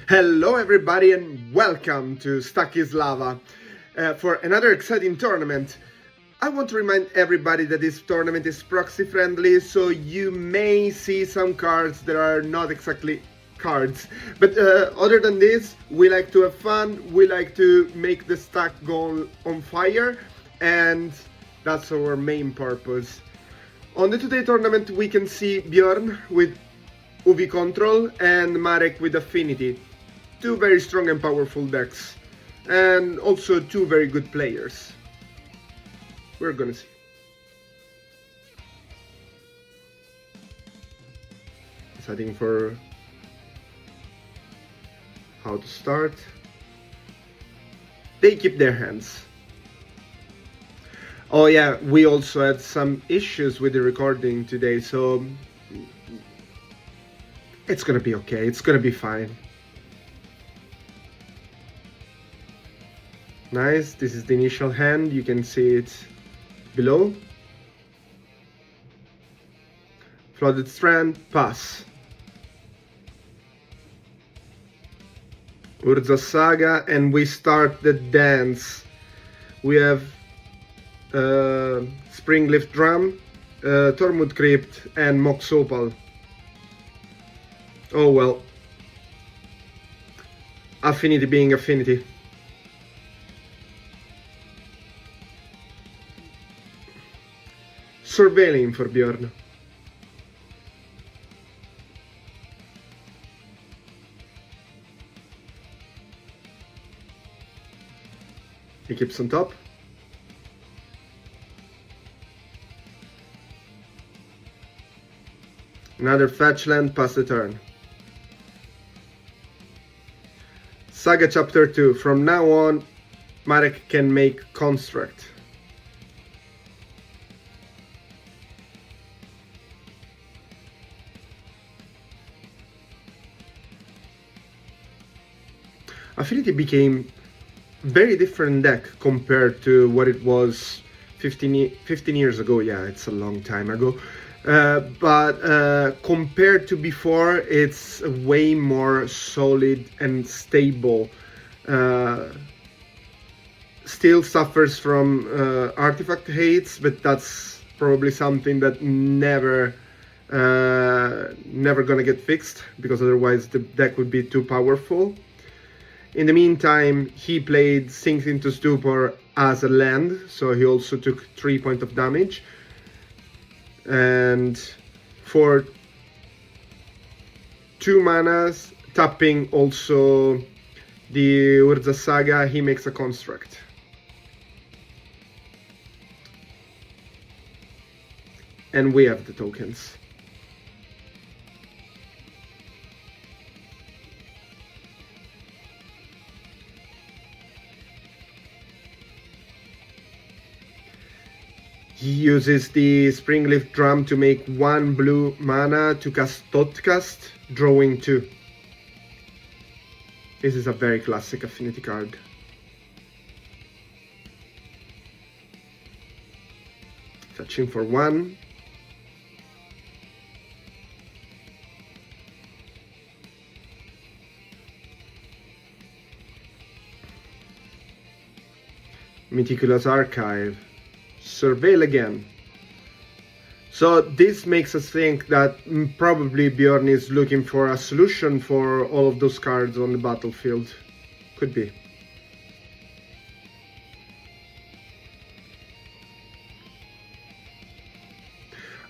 Hello everybody and welcome to Stuck is Lava for another exciting tournament. I want to remind everybody that this tournament is proxy friendly, so you may see some cards that are not exactly cards. But other than this, we like to have fun, we like to make the stack go on fire, and that's our main purpose. On the today tournament we can see Bjorn with UV Control and Marek with Affinity. Two very strong and powerful decks, and also two very good players. We're gonna see. Deciding for how to start. They keep their hands. Oh yeah, we also had some issues with the recording today, so it's gonna be okay, it's gonna be fine. Nice, this is the initial hand, you can see it below. Flooded Strand, pass. Urza Saga, and we start the dance. We have Springleaf Drum, Tormund Crypt, and Mox Opal. Oh well. Affinity being Affinity. Surveilling for Bjorn. He keeps on top. Another fetch land, pass the turn. Saga Chapter 2. From now on, Marek can make construct. Affinity became very different deck compared to what it was 15 years ago. Yeah, it's a long time ago. But compared to before, it's way more solid and stable. Still suffers from artifact hates, but that's probably something that never gonna get fixed, because otherwise the deck would be too powerful. In the meantime, he played Sinks into Stupor as a land, so he also took 3 points of damage. And for 2 manas, tapping also the Urza Saga, he makes a construct. And we have the tokens. He uses the Springleaf Drum to make 1 blue mana to cast Topdecks, drawing 2. This is a very classic Affinity card. Fetching for 1. Meticulous Archive. Surveil again. So this makes us think that probably Bjorn is looking for a solution for all of those cards on the battlefield. Could be.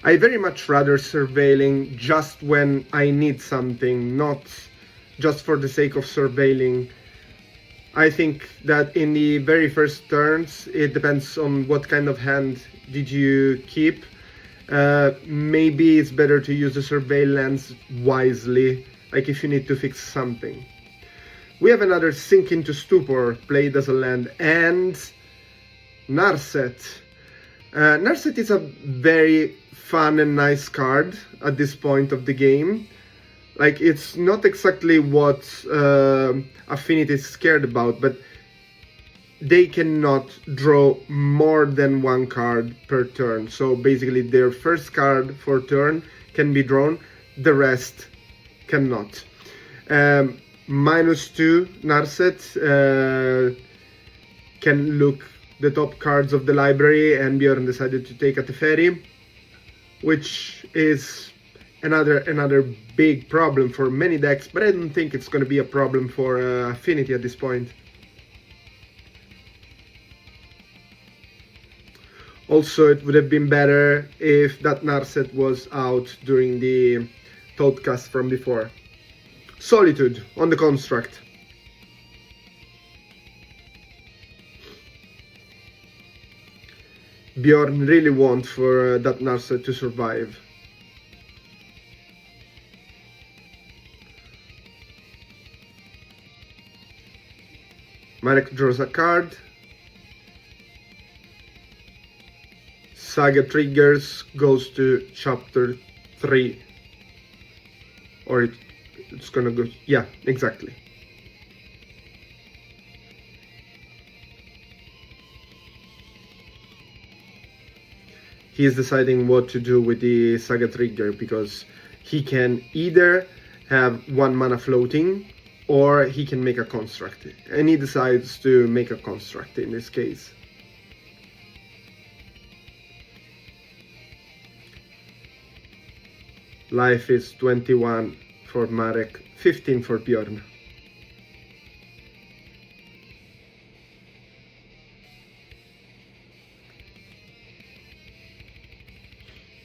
I very much rather surveilling just when I need something, not just for the sake of surveilling. I think that in the very first turns, it depends on what kind of hand did you keep. Maybe it's better to use the surveillance wisely, like if you need to fix something. We have another Sink into Stupor played as a land, and Narset. Narset is a very fun and nice card at this point of the game. Like, it's not exactly what Affinity is scared about, but they cannot draw more than 1 card per turn. So basically their first card for turn can be drawn, the rest cannot. -2 Narset can look the top cards of the library, and Bjorn decided to take a Teferi, which is another big problem for many decks, but I don't think it's going to be a problem for Affinity at this point. Also, it would have been better if that Narset was out during the Thoughtcast from before. Solitude on the construct. Bjorn really wants for that Narset to survive. Marek draws a card. Saga triggers, goes to chapter 3. Or it's gonna go, yeah, exactly. He is deciding what to do with the Saga trigger, because he can either have 1 mana floating, or he can make a construct, and he decides to make a construct in this case. Life is 21 for Marek, 15 for Bjorn.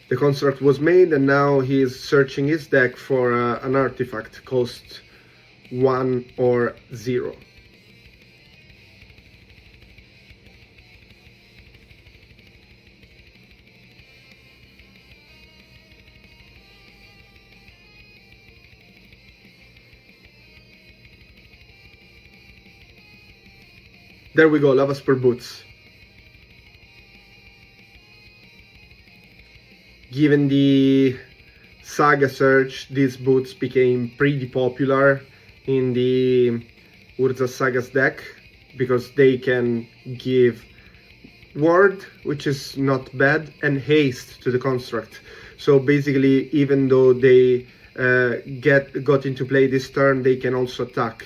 The construct was made, and now he is searching his deck for an artifact, cost 1 or 0. There we go, Lava Spur Boots. Given the Saga search, these boots became pretty popular in the Urza Sagas deck, because they can give ward, which is not bad, and haste to the construct. So basically, even though they got into play this turn, they can also attack.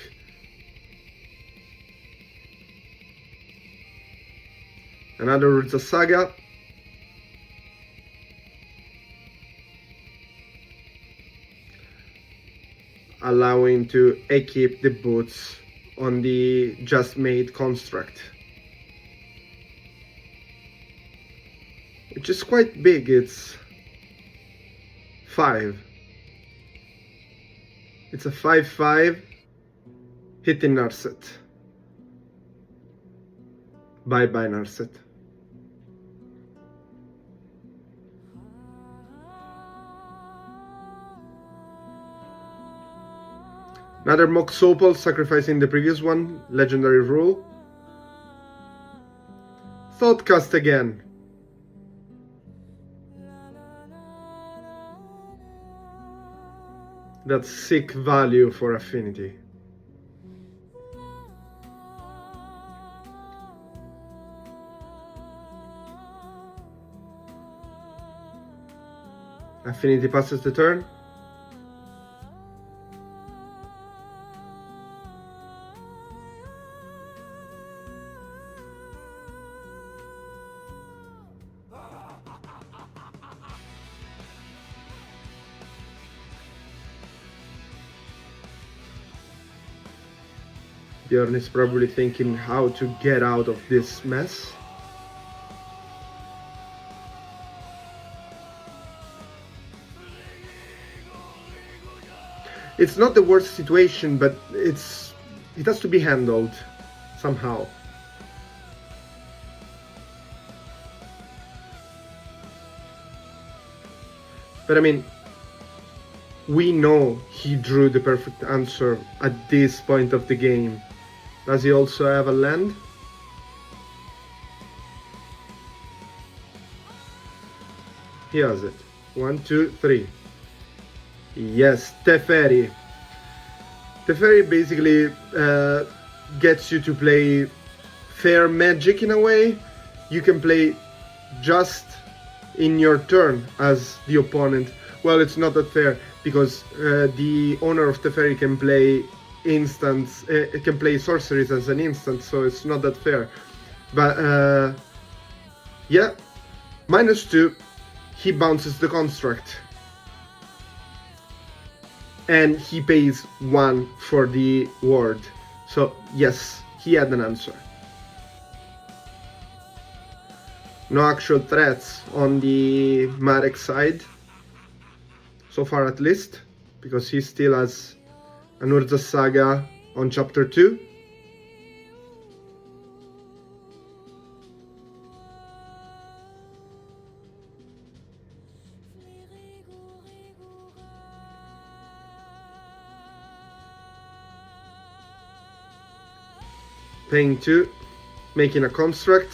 Another Urza Saga. Allowing to equip the boots on the just made construct, which is quite big. It's 5. It's a 5/5 hitting Narset. Bye bye Narset. Another Mox Opal, sacrificing the previous one, legendary rule. Thoughtcast again. That's sick value for Affinity. Affinity passes the turn. Bjorn is probably thinking how to get out of this mess. It's not the worst situation, but it has to be handled somehow. But I mean, we know he drew the perfect answer at this point of the game. Does he also have a land? He has it. 1, 2, 3. Yes, Teferi. Teferi basically gets you to play fair magic in a way. You can play just in your turn as the opponent. Well, it's not that fair, because the owner of Teferi can play instants, it can play sorceries as an instant, so it's not that fair. But yeah, -2, he bounces the construct. And he pays 1 for the ward. So yes, he had an answer. No actual threats on the Marek side, so far at least, because he still has an Urza Saga on chapter 2. Paying 2, making a construct.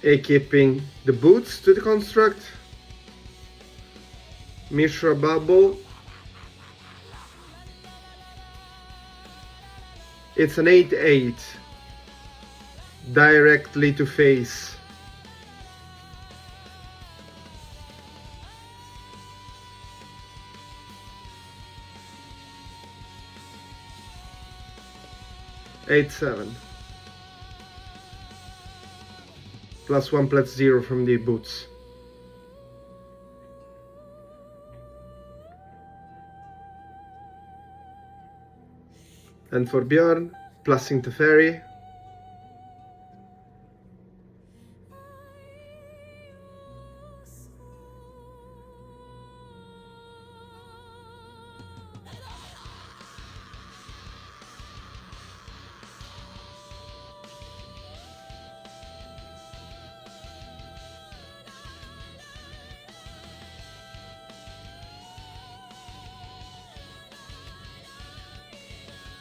Equipping the boots to the construct. Mishra Bubble. It's an 8/8. Directly to face. 8/7. +1 +0 from the boots. And for Bjorn, plussing the fairy.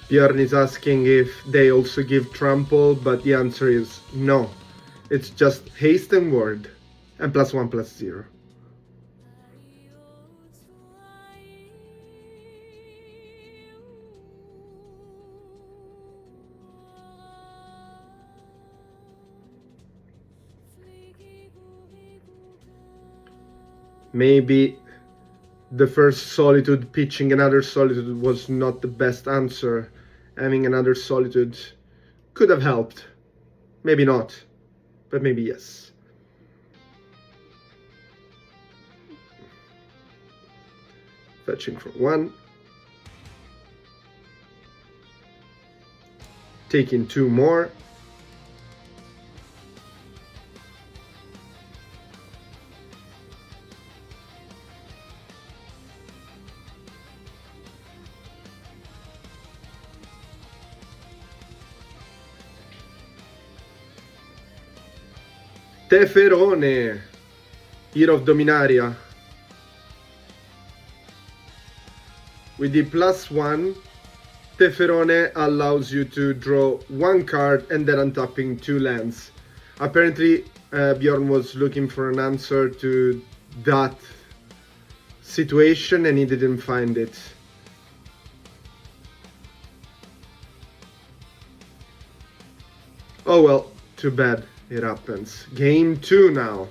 Bjorn is asking if they also give trample, but the answer is no. It's just haste and ward, and +1 +0. Maybe the first Solitude pitching another Solitude was not the best answer. Having another Solitude could have helped. Maybe not, but maybe yes. Fetching for 1. Taking 2 more. Teferone, Hero of Dominaria. With the +1, Teferone allows you to draw 1 card and then untapping 2 lands. Apparently, Bjorn was looking for an answer to that situation and he didn't find it. Oh well, too bad. It happens. Game 2 now.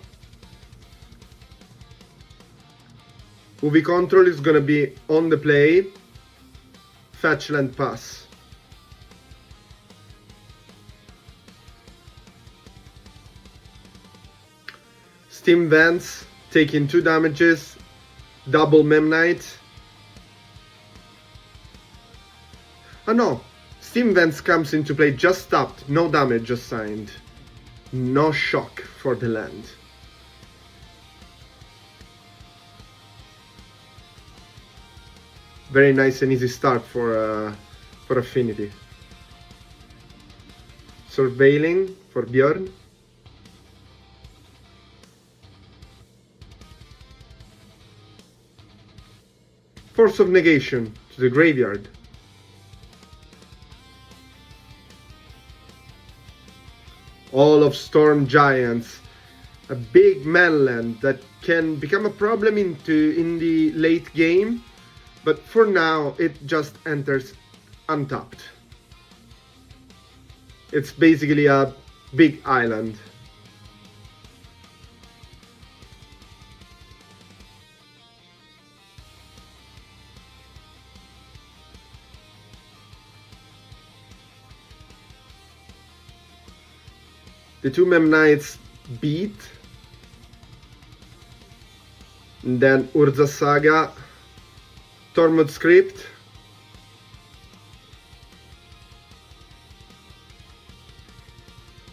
UV control is gonna be on the play. Fetch land pass. Steam Vents taking 2 damages. Double Memnite. Oh no, Steam Vents comes into play just tapped, no damage assigned. No shock for the land. Very nice and easy start for Affinity. Surveilling for Bjorn. Force of Negation to the graveyard. All of Storm Giants, a big manland that can become a problem in the late game, but for now it just enters untapped. It's basically a big island. The two Mem Knights beat. And then Urza Saga, Tormod Script,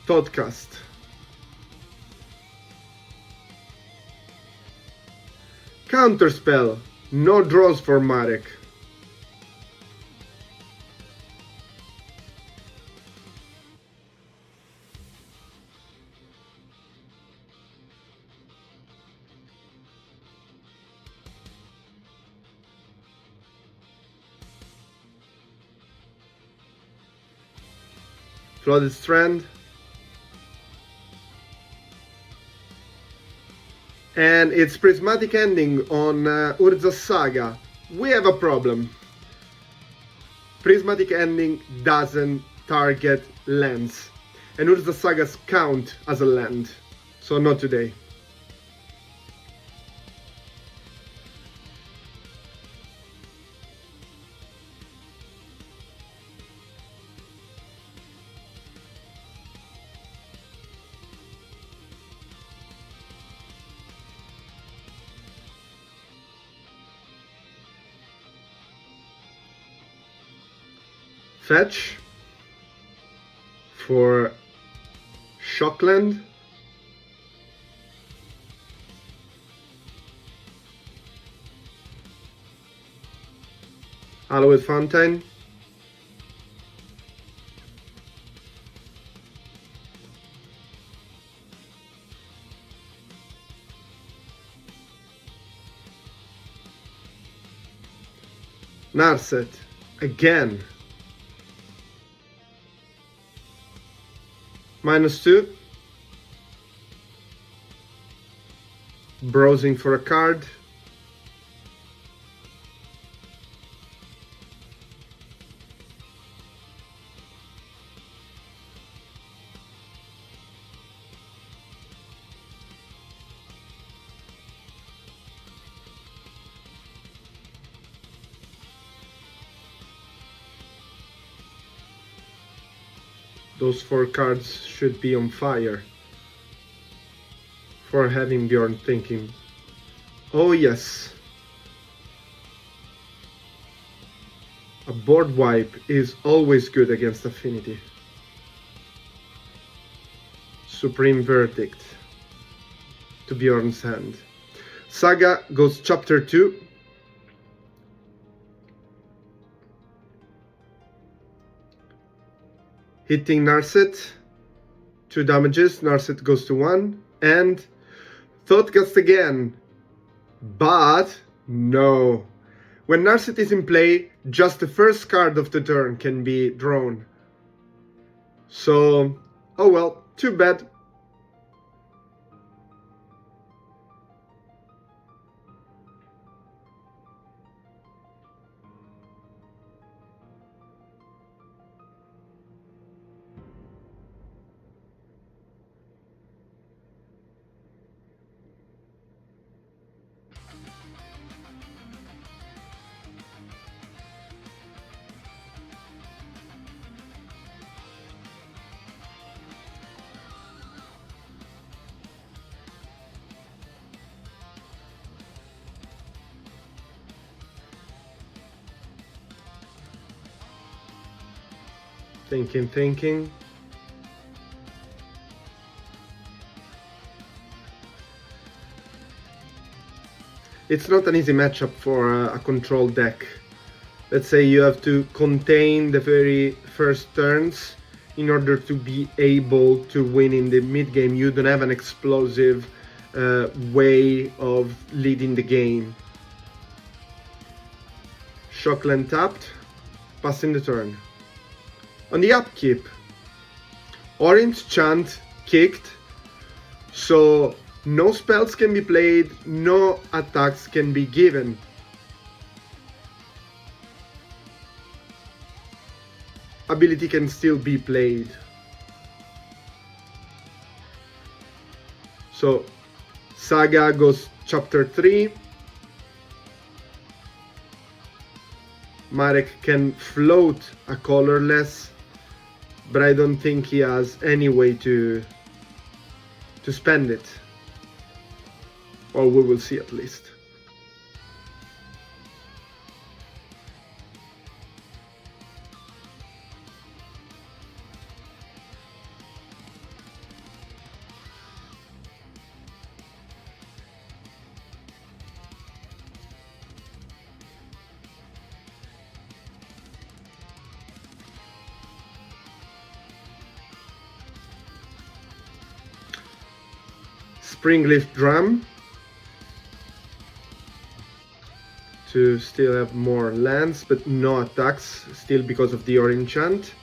Thoughtcast. Counterspell, no draws for Marek. Flooded Strand. And it's Prismatic Ending on Urza Saga. We have a problem. Prismatic Ending doesn't target lands. And Urza Sagas count as a land. So not today. Fetch for Shockland. Amulet Fountain. Narset again. -2. Browsing for a card. Those 4 cards should be on fire for having Bjorn thinking, oh yes, a board wipe is always good against Affinity. Supreme Verdict to Bjorn's hand. Saga goes chapter 2. Hitting Narset, 2 damages, Narset goes to 1, and Thoughtcast again, but no. When Narset is in play, just the first card of the turn can be drawn. So, oh well, too bad. Thinking. It's not an easy matchup for a control deck. Let's say you have to contain the very first turns in order to be able to win in the mid game. You don't have an explosive way of leading the game. Shockland tapped, passing the turn. On the upkeep, Orange Chant kicked, so no spells can be played, no attacks can be given. Ability can still be played. So Saga goes chapter 3. Marek can float a colorless, but I don't think he has any way to spend it. Or we will see at least. Springleaf Drum to still have more lands, but no attacks, still because of the Orange enchant.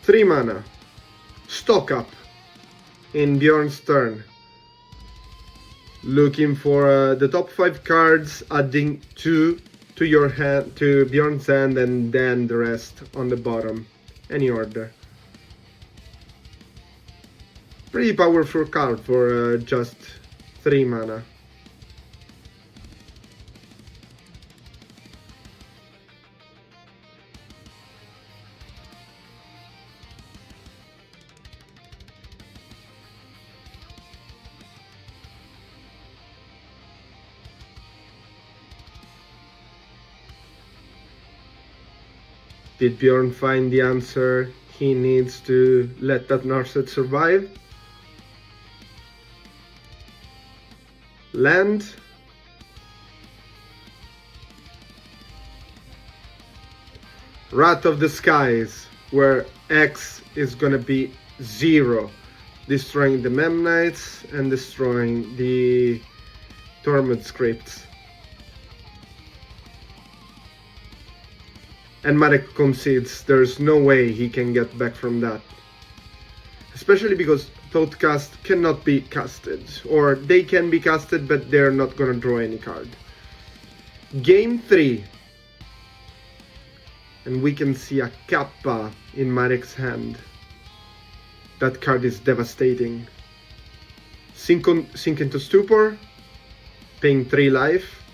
Three mana. Stock up in Bjorn's turn. Looking for the top 5 cards, adding 2 to your hand, to Bjorn's hand, and then the rest on the bottom. Any order. Pretty powerful card for just 3 mana. Did Bjorn find the answer he needs to let that Narset survive? Land. Wrath of the Skies, where X is gonna be 0, destroying the Memnites and destroying the Torment scripts. And Marek concedes there's no way he can get back from that. Especially because Thoughtcast cannot be casted. Or they can be casted, but they're not gonna draw any card. Game 3. And we can see a Kappa in Marek's hand. That card is devastating. Sink into Stupor, paying 3 life.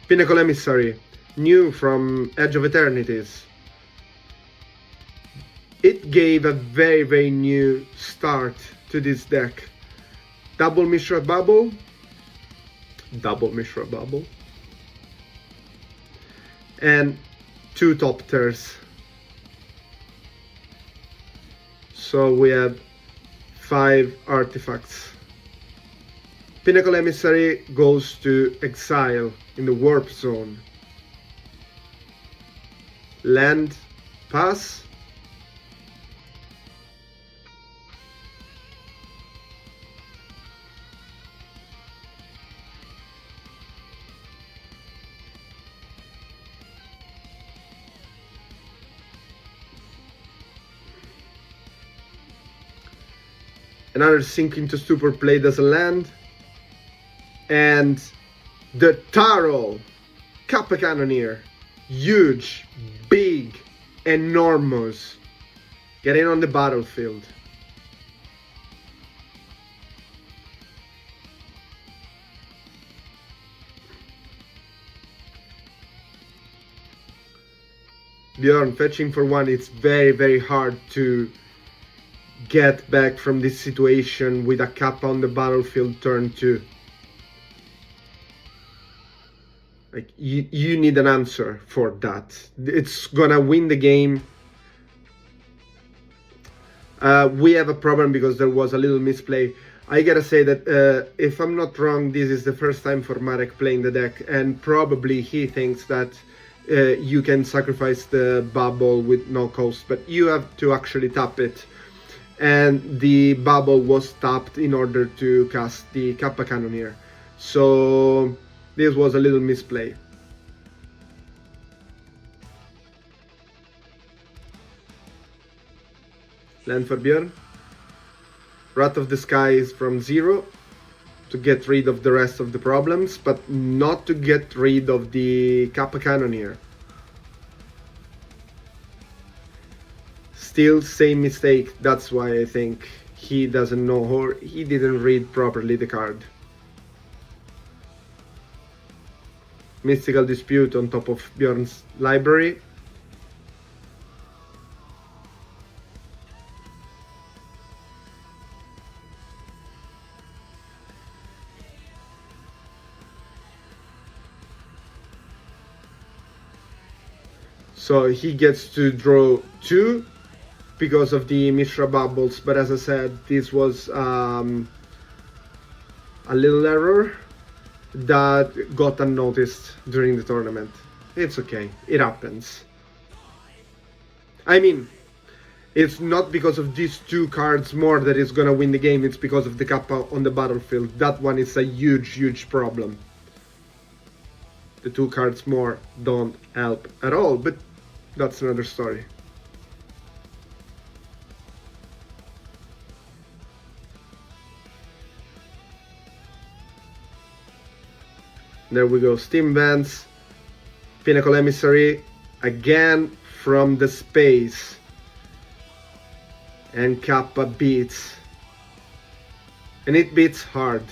Pinnacle Emissary, new from Edge of Eternities. It gave a very, very new start to this deck. Double Mishra Bubble. And 2 top tiers. So we have 5 artifacts. Pinnacle Emissary goes to exile in the Warp Zone. Land, pass. Another Sink into Stupor played as a land. And the Taro Kappa Cannoneer, huge, big, enormous, getting on the battlefield. Bjorn fetching for 1, it's very, very hard to get back from this situation with a Kappa on the battlefield turn 2. Like, you need an answer for that. It's gonna win the game. We have a problem because there was a little misplay. I gotta say that if I'm not wrong, this is the first time for Marek playing the deck, and probably he thinks that you can sacrifice the bubble with no cost, but you have to actually tap it. And the bubble was tapped in order to cast the Kappa Cannoneer. So this was a little misplay. Land for Björn. Wrath of the Sky is from 0 to get rid of the rest of the problems, but not to get rid of the Kappa Cannoneer. Still same mistake, that's why I think he doesn't know, or he didn't read properly the card. Mystical Dispute on top of Björn's library. So he gets to draw 2 because of the Mishra bubbles, but as I said, this was a little error that got unnoticed during the tournament. It's okay, it happens. I mean, it's not because of these 2 cards more that is gonna win the game, it's because of the Kappa on the battlefield. That one is a huge problem. The 2 cards more don't help at all, but that's another story. There we go, Steam Vents, Pinnacle Emissary, again from the space. And Kappa beats. And it beats hard.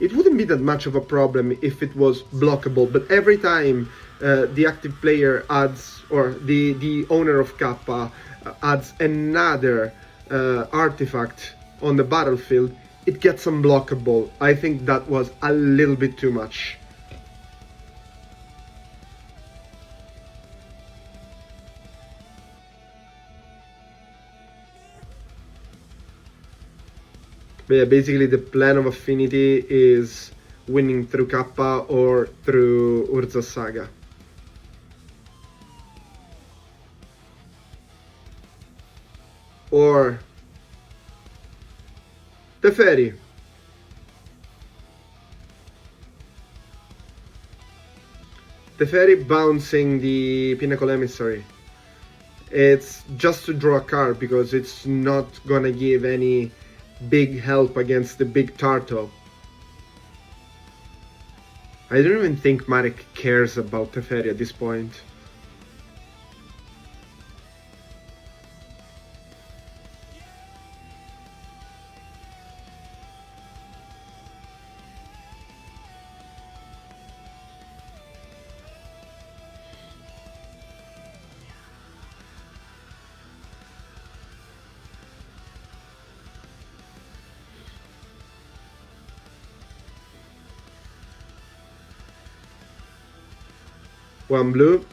It wouldn't be that much of a problem if it was blockable, but every time the active player adds, or the owner of Kappa adds another artifact on the battlefield, it gets unblockable. I think that was a little bit too much. But yeah, basically the plan of Affinity is winning through Kappa or through Urza's Saga. Or Teferi. Teferi bouncing the Pinnacle Emissary. It's just to draw a card because it's not gonna give any big help against the big Tarto. I don't even think Marek cares about Teferi at this point. One blue.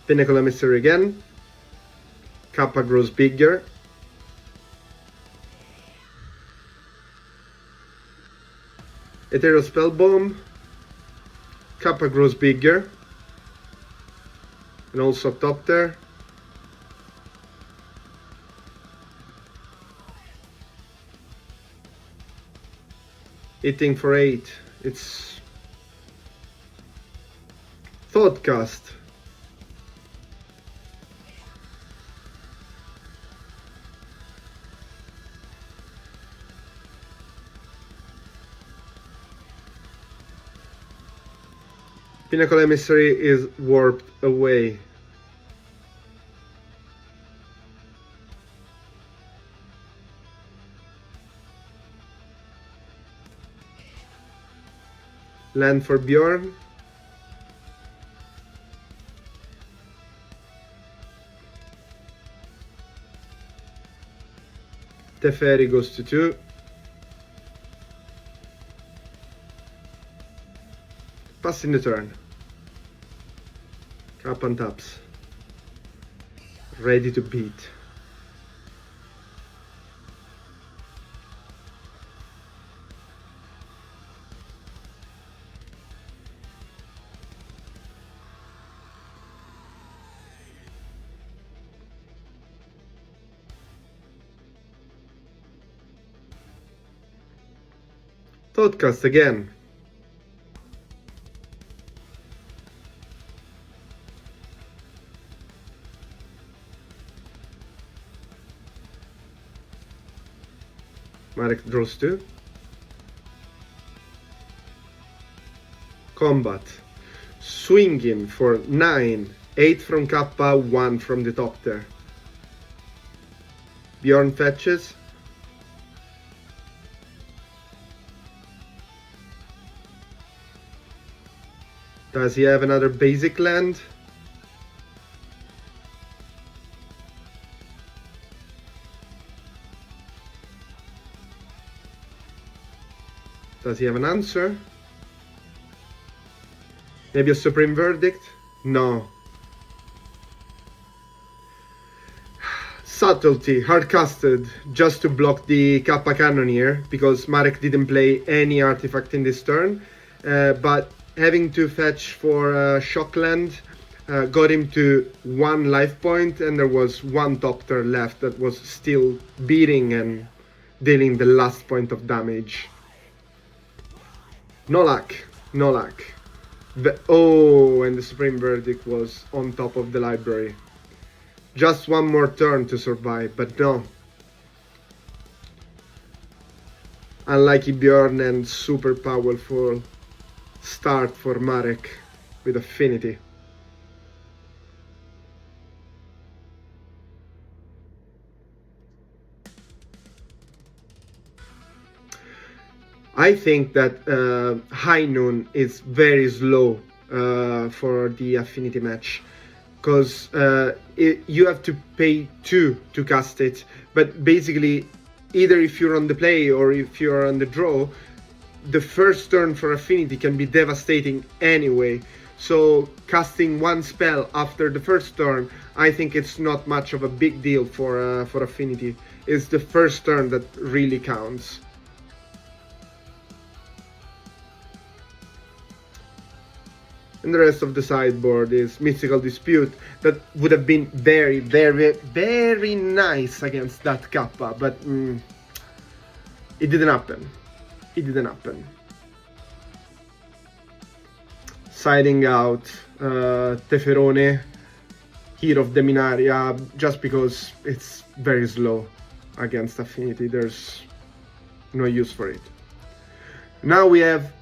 Pinnacle Emissary again. Kappa grows bigger. Ethereal Spell Bomb. Kappa grows bigger. And also top there. Hitting for 8. It's Thoughtcast. Pinnacle Emissary is warped away. Land for Bjorn. Teferi goes to 2. Passing the turn. Cap and taps. Ready to beat. Thoughtcast again. Marek draws 2. Combat. Swinging for 9. 8 from Kappa, 1 from the top there. Bjorn fetches. Does he have another basic land? Does he have an answer? Maybe a Supreme Verdict? No. Subtlety, hard-casted, just to block the Kappa Cannoneer, because Marek didn't play any artifact in this turn, but having to fetch for Shockland got him to 1 life point, and there was 1 top turn left that was still beating and dealing the last point of damage. No luck, no luck. Oh, and the Supreme Verdict was on top of the library. Just 1 more turn to survive, but no. Unlucky Bjorn and super powerful start for Marek with Affinity. I think that High Noon is very slow for the Affinity match, because you have to pay 2 to cast it, but basically either if you're on the play or if you're on the draw, the first turn for Affinity can be devastating anyway. So casting 1 spell after the first turn, I think it's not much of a big deal for Affinity. It's the first turn that really counts. And the rest of the sideboard is Mystical Dispute, that would have been very, very, very nice against that Kappa, but it didn't happen. It didn't happen. Siding out Teferone, Hero of the Minaria, just because it's very slow against Affinity. There's no use for it. Now we have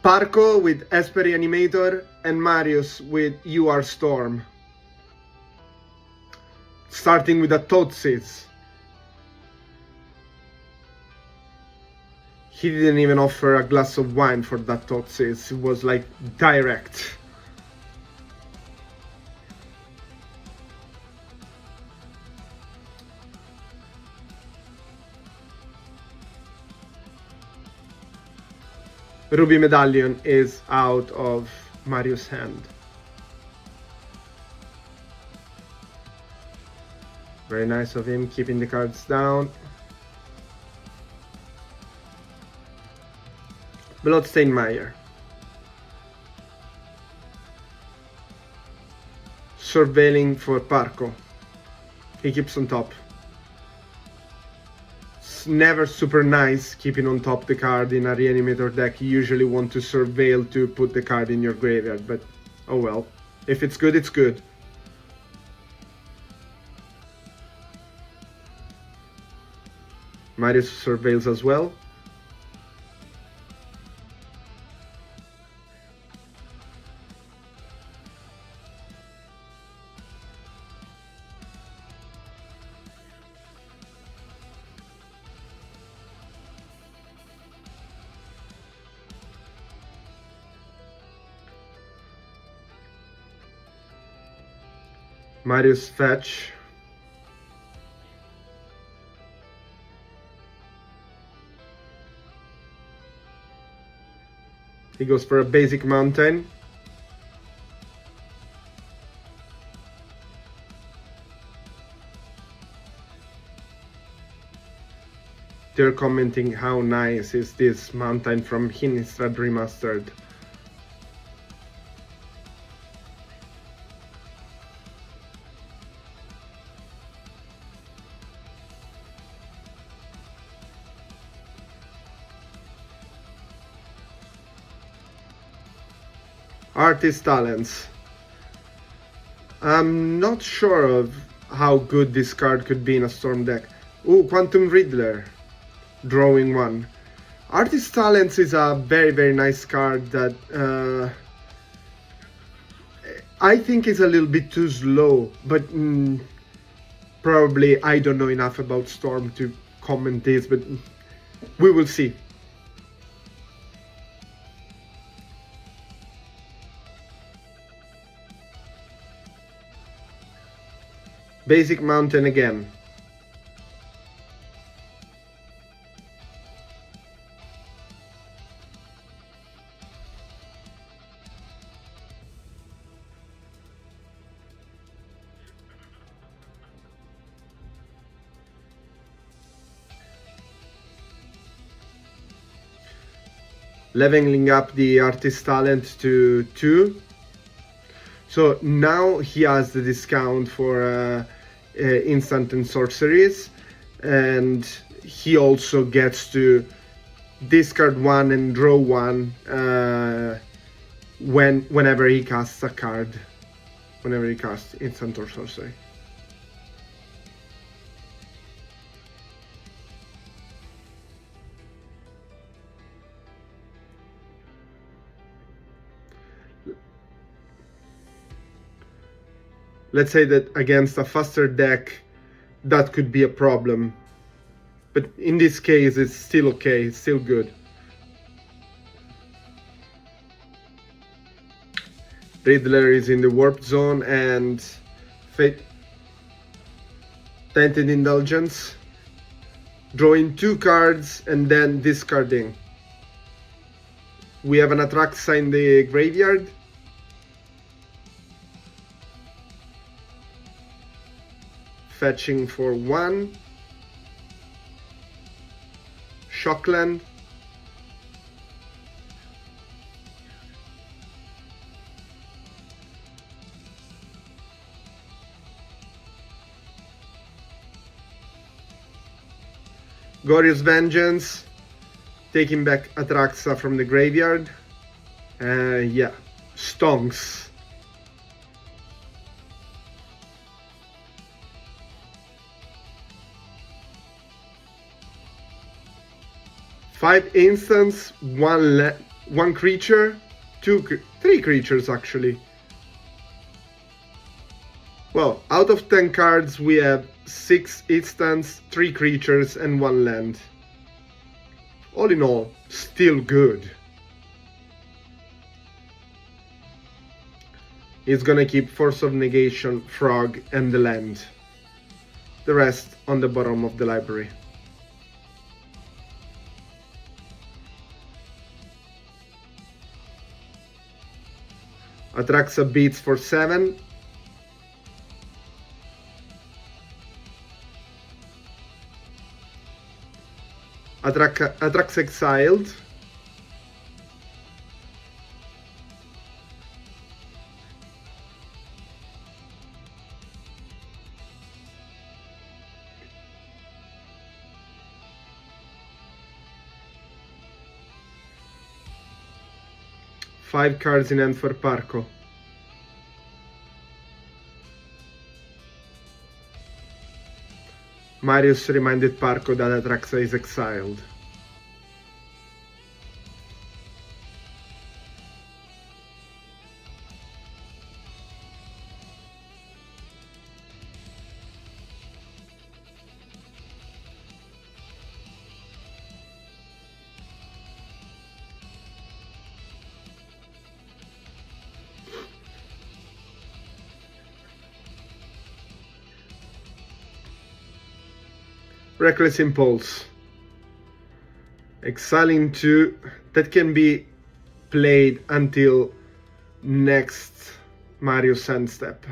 Parco with Esper Reanimator and Marius with UR Storm. Starting with a Thoughtseize. He didn't even offer a glass of wine for that Thoughtseize. It was like direct. Ruby Medallion is out of Marius' hand. Very nice of him, keeping the cards down. Bloodstained Mire. Surveilling for Parco. He keeps on top. It's never super nice keeping on top the card in a Reanimator deck. You usually want to surveil to put the card in your graveyard, but oh well. If it's good, it's good. Marius surveils as well. Marius fetch. He goes for a basic mountain. They're commenting how nice is this mountain from Innistrad Remastered. Artist talents. I'm not sure of how good this card could be in a Storm deck. Ooh, Quantum Riddler. Drawing one. Artist talents is a very nice card that I think is a little bit too slow, but probably I don't know enough about Storm to comment this, but we will see. Basic mountain again. Leveling up the artist talent to 2. So now he has the discount for instant and sorceries, and he also gets to discard 1 and draw 1 whenever he casts a card, whenever he casts instant or sorcery. Let's say that against a faster deck, that could be a problem. But in this case, it's still okay, it's still good. Riddler is in the warp zone and Tainted Indulgence. Drawing 2 cards and then discarding. We have an Atraxa in the graveyard. Fetching for 1. Shockland. Glorious Vengeance. Taking back Atraxa from the graveyard. Yeah. Stonks. 5 instants, 1 creature, 3 creatures actually. Well, out of 10 cards we have 6 instants, 3 creatures and 1 land. All in all, still good. He's gonna keep Force of Negation, Frog and the land. The rest on the bottom of the library. Atraxa beats for 7. Atraxa exiled. Five cards in hand for Parco. Marius reminded Parco that Atraxa is exiled. Reckless Impulse. Exiling 2, that can be played until next Mario's end step.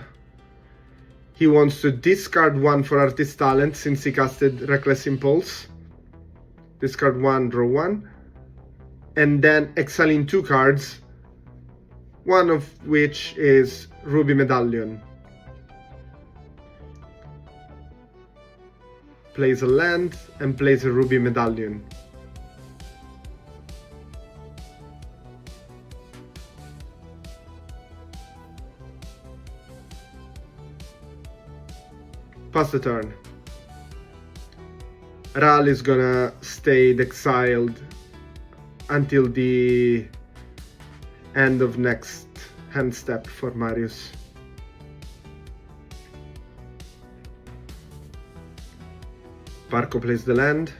He wants to discard 1 for Artist Talent since he casted Reckless Impulse. Discard 1, draw 1. And then exiling 2 cards, one of which is Ruby Medallion. Plays a land and plays a Ruby Medallion. Pass the turn. Ral is gonna stay exiled until the end of next hand step for Marius. Parco plays the land.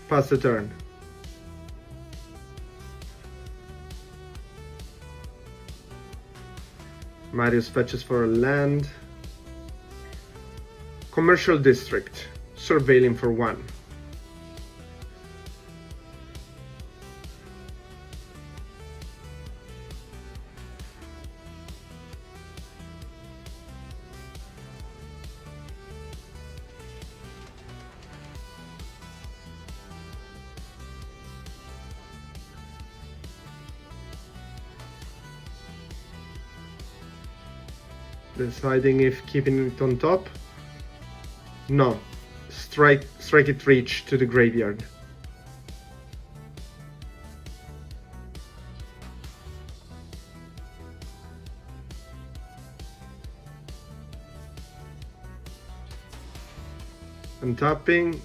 Pass the turn. Marius fetches for a land. Commercial District, surveilling for 1. Deciding if keeping it on top. No, strike it reach to the graveyard. Untapping.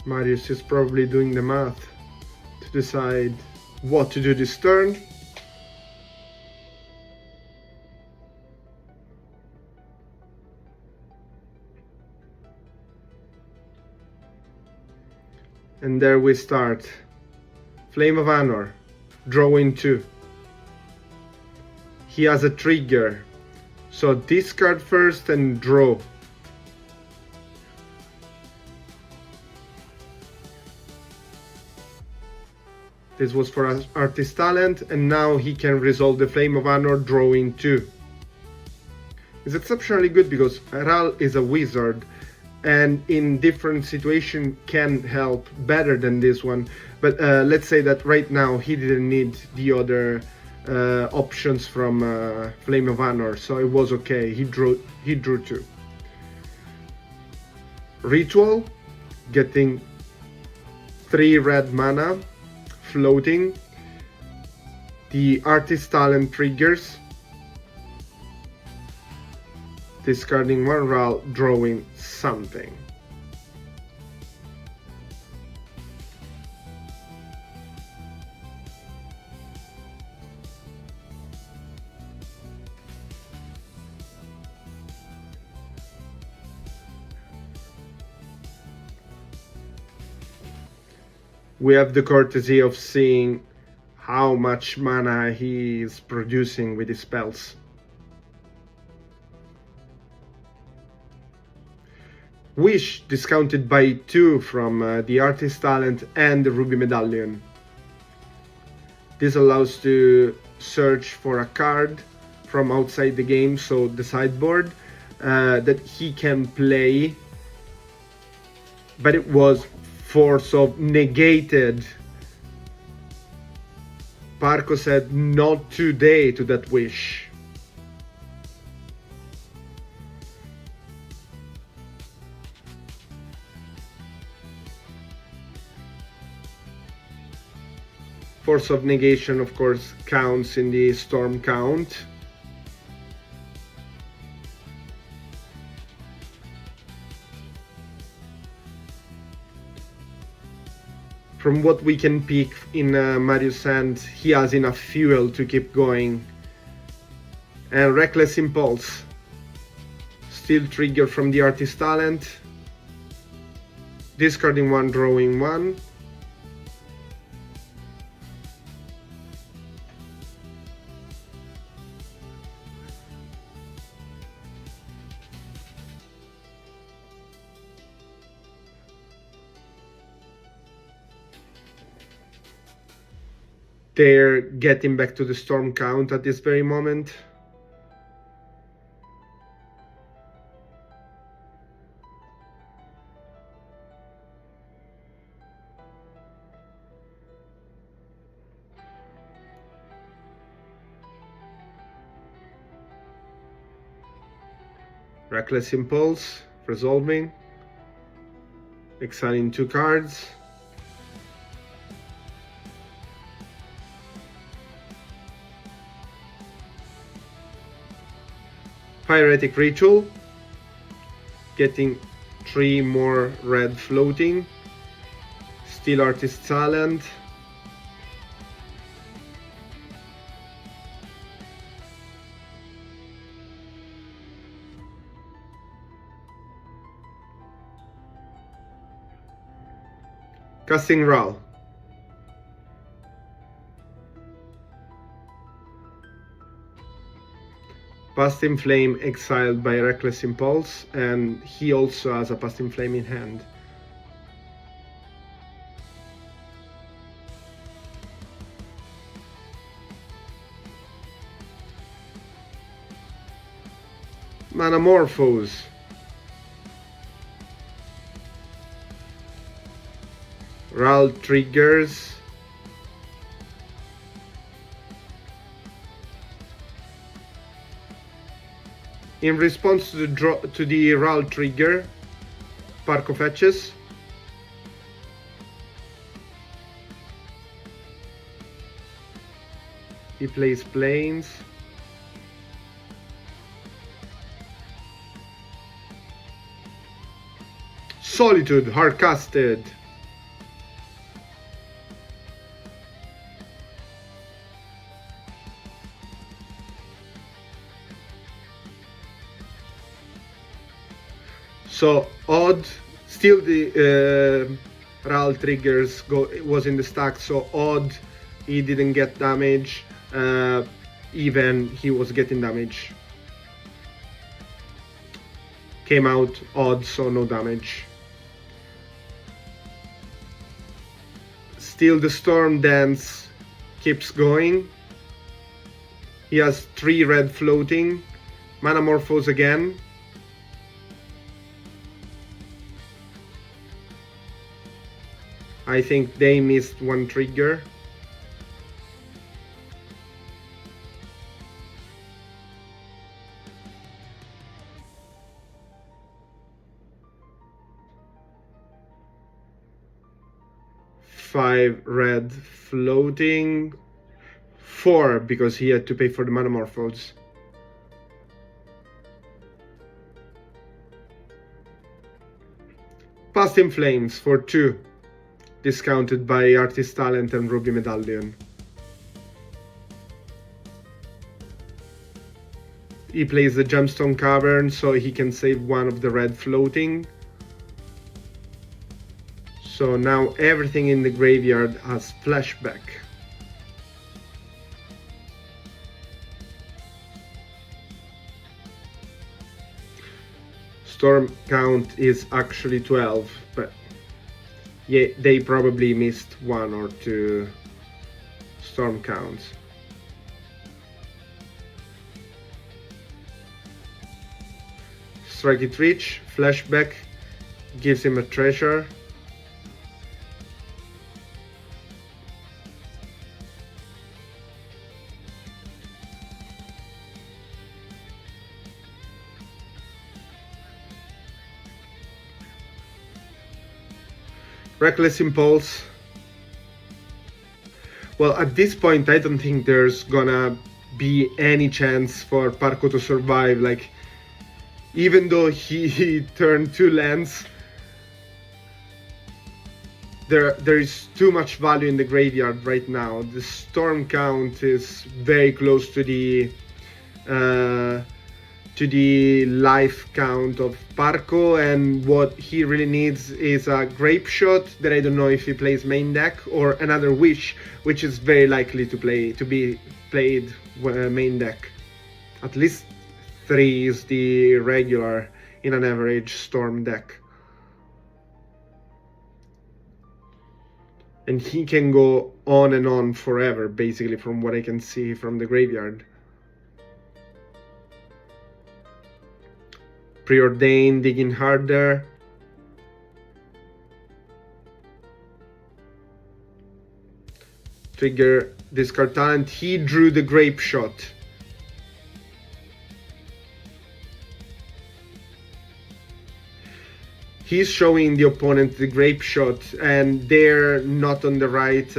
Marius is probably doing the math to decide what to do this turn. And there we start. Flame of Honor, drawing 2. He has a trigger, so discard first and draw. This was for Artist Talent, and now he can resolve the Flame of Honor, drawing 2. It's exceptionally good because Ral is a wizard, and in different situations can help better than this one. But let's say that right now he didn't need the other options from Flame of Honor, so it was okay. He drew 2. Ritual, getting 3 red mana. Floating. The Artist Talent triggers. Discarding 1 Ral, drawing something. We have the courtesy of seeing how much mana he is producing with his spells. Wish discounted by 2 from the Artist Talent and the Ruby Medallion. This allows to search for a card from outside the game, so the sideboard, that he can play, but it was Force of negated. Parco said not today to that wish. Force of negation, of course, counts in the storm count. From what we can pick in Marius' hand, he has enough fuel to keep going. And Reckless Impulse. Still trigger from the Artist Talent. Discarding one, drawing one. They're getting back to the storm count at this very moment. Reckless Impulse, resolving, exiling 2 cards. Pyretic Ritual, getting 3 more red floating. Steel Artist Talent. Casting Ral. Past in Flame exiled by Reckless Impulse, and he also has a Past in Flame in hand. Manamorphose. Ral triggers. In response to the Ral trigger, Parco fetches. He plays Plains. Solitude, hard-casted. So odd, still the Ral triggers was in the stack, so odd he didn't get damage, even he was getting damage. Came out odd, so no damage. Still the Storm Dance keeps going. He has 3 red floating. Manamorphose again. I think they missed 1 trigger. Five red floating. 4 because he had to pay for the Manamorphose. Past in Flames for 2. Discounted by Artist Talent and Ruby Medallion. He plays the Gemstone Cavern so he can save 1 of the red floating. So now everything in the graveyard has flashback. Storm count is actually 12, but yeah, they probably missed 1 or 2 storm counts. Strike it rich, flashback, gives him a treasure. Reckless Impulse. Well, at this point, I don't think there's gonna be any chance for Parco to survive. Like, even though he turned 2 lands, there is too much value in the graveyard right now. The storm count is very close to the life count of Parco, and what he really needs is a Grape Shot that I don't know if he plays main deck, or another Wish, which is very likely to be played main deck. At least 3 is the regular in an average storm deck. And he can go on and on forever, basically, from what I can see from the graveyard. Preordain, digging harder. Trigger discard talent. He drew the Grape Shot. He's showing the opponent the Grape Shot, and they're not on the right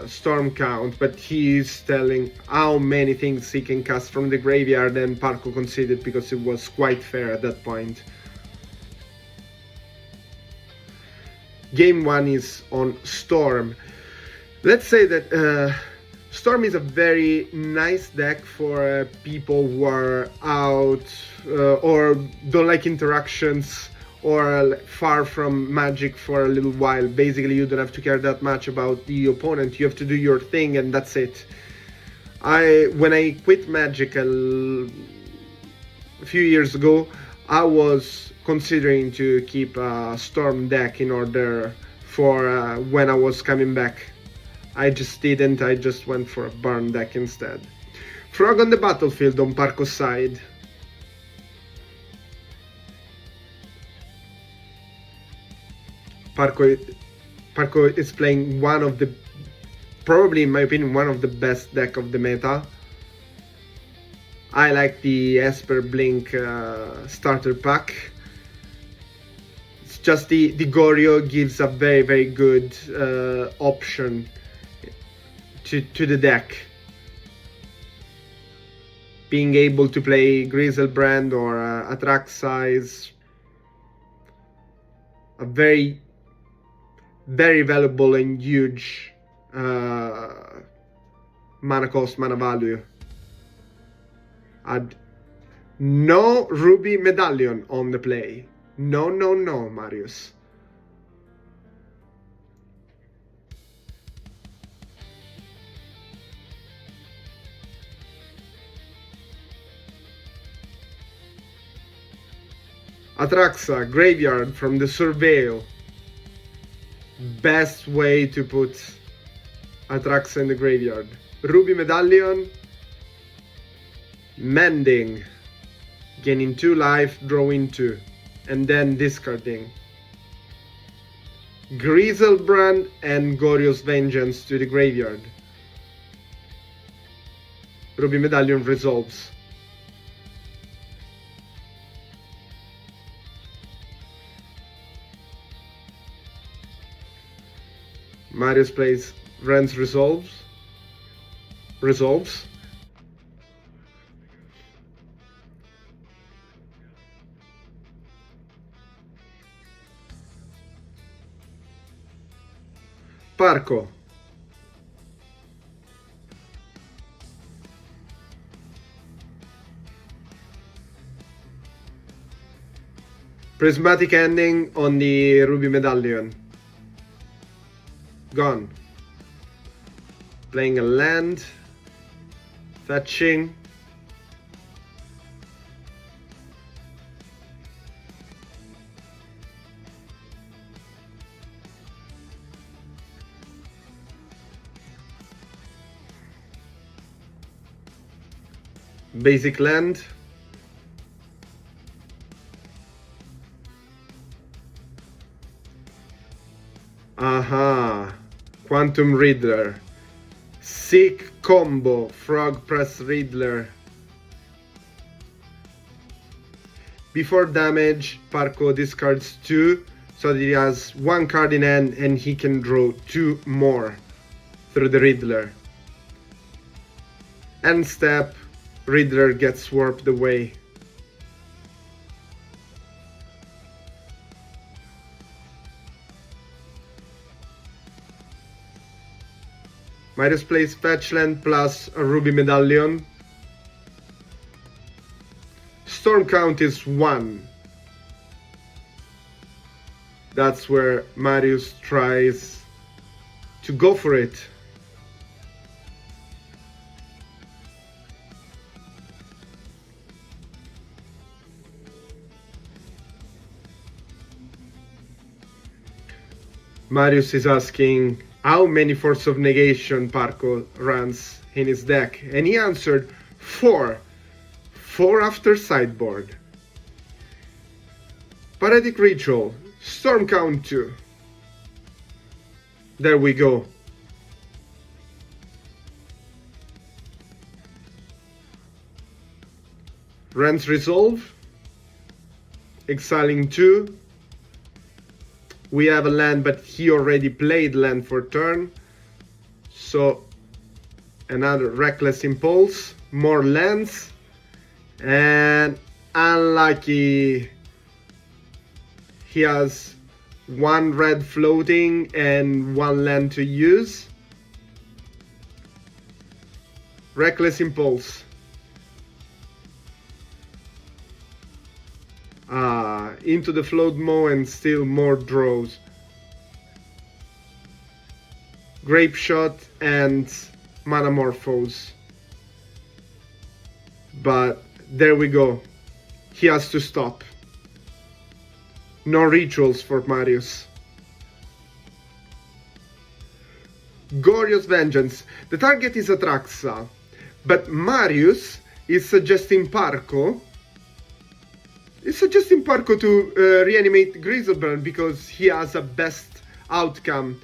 storm count, but he's telling how many things he can cast from the graveyard, and Parco conceded because it was quite fair at that point. Game 1 is on Storm. Let's say that Storm is a very nice deck for people who are out or don't like interactions, or far from Magic for a little while. Basically, you don't have to care that much about the opponent. You have to do your thing, and that's it. When I quit Magic a few years ago, I was considering to keep a Storm deck in order for when I was coming back. I just didn't. I just went for a Burn deck instead. Frog on the battlefield on Parco's side. Parco is playing one of the, probably in my opinion, one of the best deck of the meta. I like the Esper Blink starter pack. It's just the Goryo gives a very, very good option to the deck. Being able to play Griselbrand or Atraxize, a very, very valuable and huge mana cost, mana value. Add no Ruby Medallion on the play. No, no, no, Marius. Atraxa, graveyard from the Surveil. Best way to put Atraxa in the graveyard. Ruby Medallion. Mending. Gaining 2 life, drawing 2. And then discarding. Griselbrand and Goryo's Vengeance to the graveyard. Ruby Medallion resolves. Marius plays Ren's resolves. Parco. Prismatic ending on the Ruby Medallion. Gone. Playing a land. Fetching. Basic land. Aha. Quantum Riddler. Sick combo. Frog Press Riddler. Before damage, Parco discards 2, so that he has 1 card in hand and he can draw 2 more through the Riddler. End step, Riddler gets warped away. Marius plays fetch land plus a ruby medallion. Storm count is 1. That's where Marius tries to go for it. Marius is asking how many Force of Negation Parco runs in his deck, and he answered 4. 4 after sideboard. Pathetic Ritual, Storm count 2. There we go. Rand's Resolve, exiling 2. We have a land, but he already played land for turn. So another Reckless Impulse, more lands, and unlucky. He has 1 red floating and 1 land to use. Reckless Impulse. Into the float mo and still more draws. Grape Shot and Manamorphose. But there we go. He has to stop. No rituals for Marius. Glorious Vengeance. The target is Atraxa, but Marius is suggesting Parco. He's suggesting Parco to reanimate Griselbrand because he has a best outcome.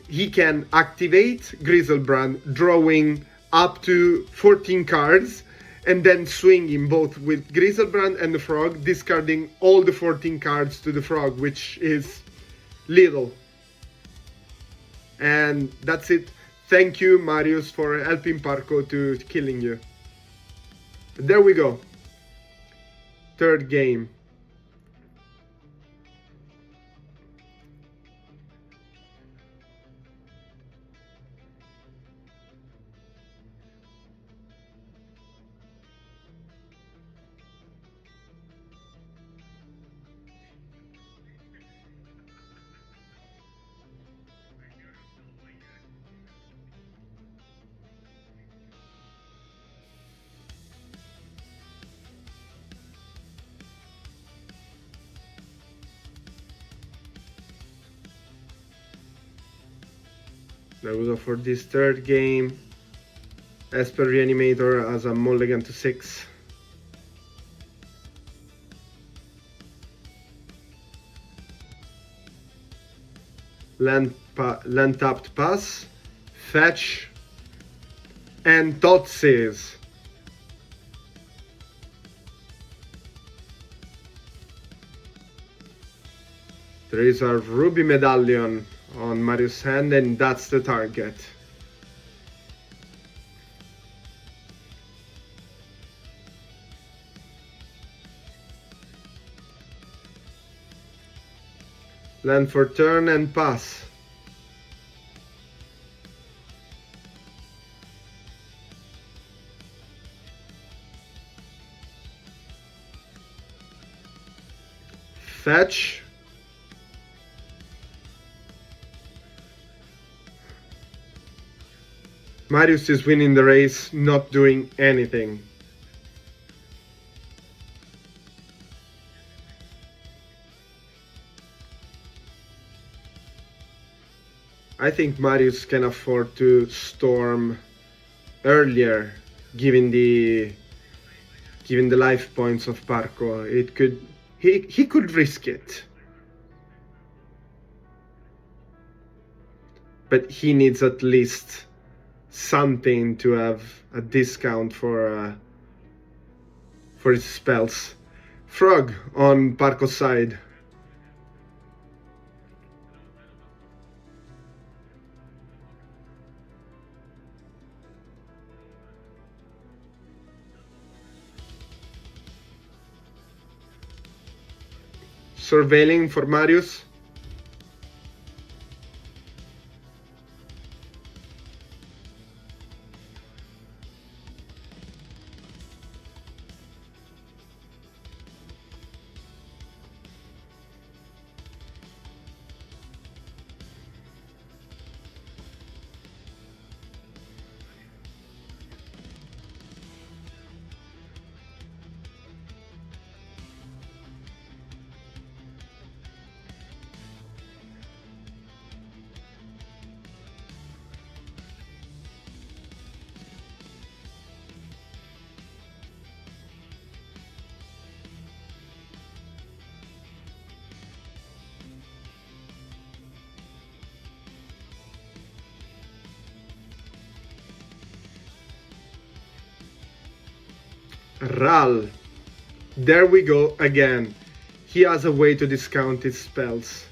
He can activate Griselbrand, drawing up to 14 cards, and then swinging both with Griselbrand and the Frog, discarding all the 14 cards to the Frog, which is little. And that's it. Thank you, Marius, for helping Parco to killing you. There we go. Third game. There we go for this third game. Esper Reanimator as a mulligan to 6. Land tapped pass, fetch, and Thoughtseize. There is a ruby medallion on Marius' hand, and that's the target. Land for turn and pass. Fetch. Marius is winning the race, not doing anything. I think Marius can afford to storm earlier, given the life points of Parco. He could risk it. But he needs at least something to have a discount for his spells. Frog on Parco's side. Surveilling for Marius. Ral. There we go again. He has a way to discount his spells.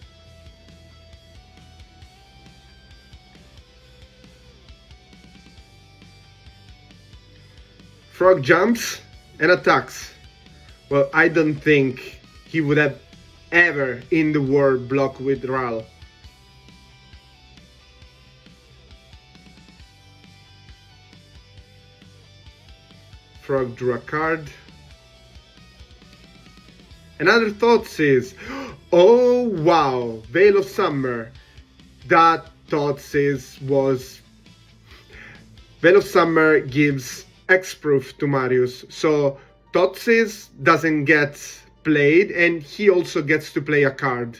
Frog jumps and attacks. Well, I don't think he would have ever in the world blocked with Ral. Frog drew a card. Another thoughts is, oh wow, Veil of Summer. That thoughts was Veil of Summer gives X-proof to Marius, so Totsis doesn't get played and he also gets to play a card.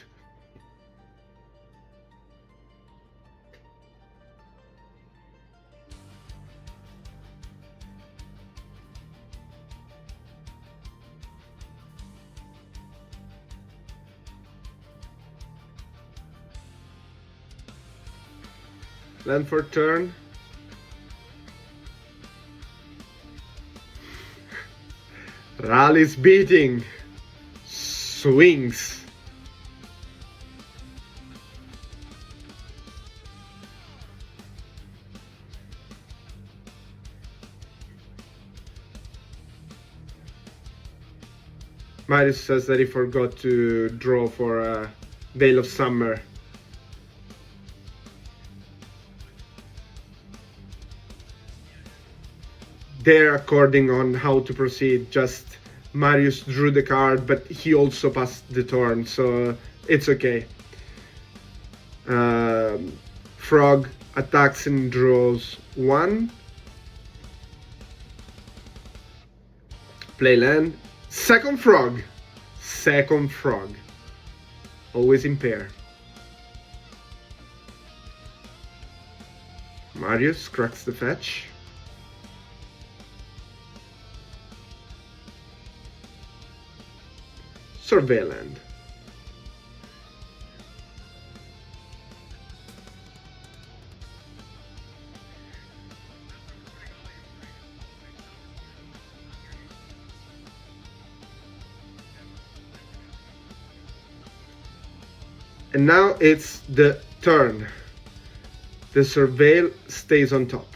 Land for turn. Ral is beating. Swings. Marius says that he forgot to draw for Veil of Summer. They're according on how to proceed. Just Marius drew the card, but he also passed the turn, so it's okay. Frog attacks and draws 1. Play land. Second frog. Second frog. Always in pair. Marius cracks the fetch. Survey land. And now it's the turn. The surveil stays on top.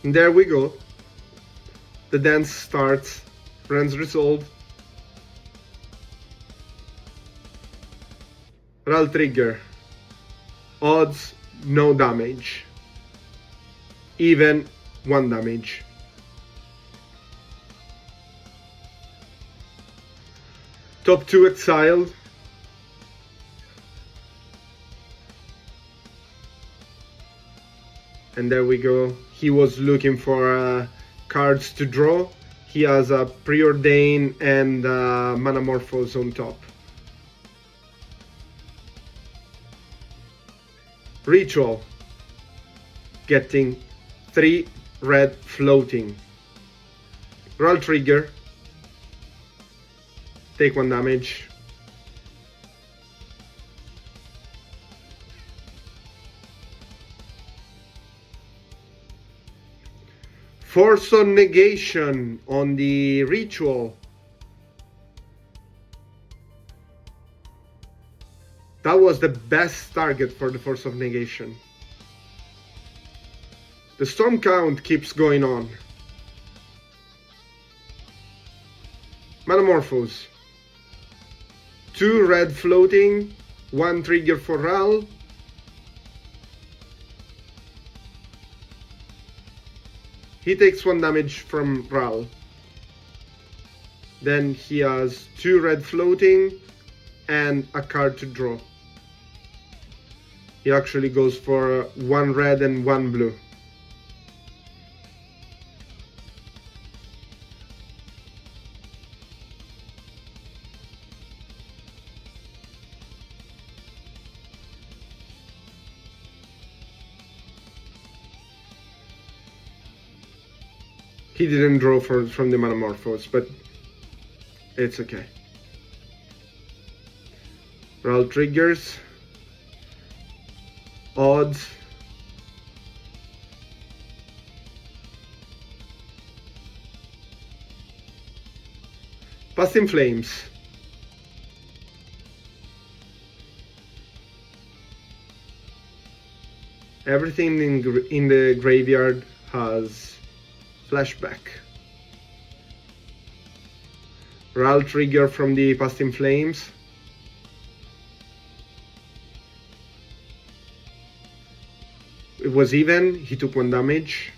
And there we go. The dance starts. Runs resolved. Ral trigger. Odds, no damage. Even, 1 damage. Top 2 exiled. And there we go. He was looking for cards to draw. He has a Preordain and Manamorphose on top. Ritual. Getting 3 red floating. Roll trigger. Take 1 damage. Force on negation on the ritual. That was the best target for the force of negation. The storm count keeps going on. Manamorphose. 2 red floating, 1 trigger for Ral. He takes 1 damage from Ral. Then he has 2 red floating and a card to draw. He actually goes for 1 red and 1 blue. He didn't draw from the Manamorphose, but It's okay. Roll triggers. Odds. Past in Flames. Everything in the graveyard has flashback. Ral trigger from the Past in Flames. It was even, he took 1 damage.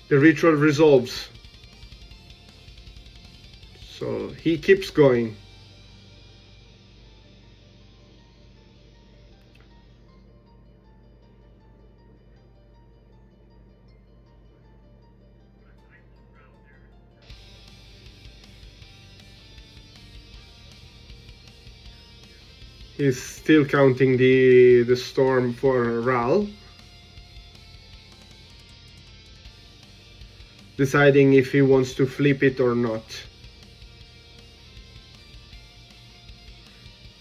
The ritual resolves. So he keeps going. He's still counting the storm for Ral. Deciding if he wants to flip it or not.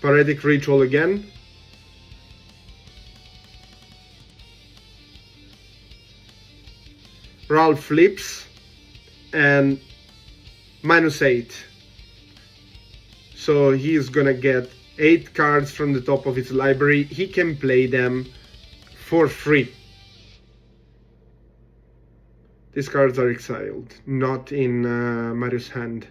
Paretic Ritual again. Ral flips and -8. So he's gonna get 8 cards from the top of his library. He can play them for free. These cards are exiled, not in Mario's hand.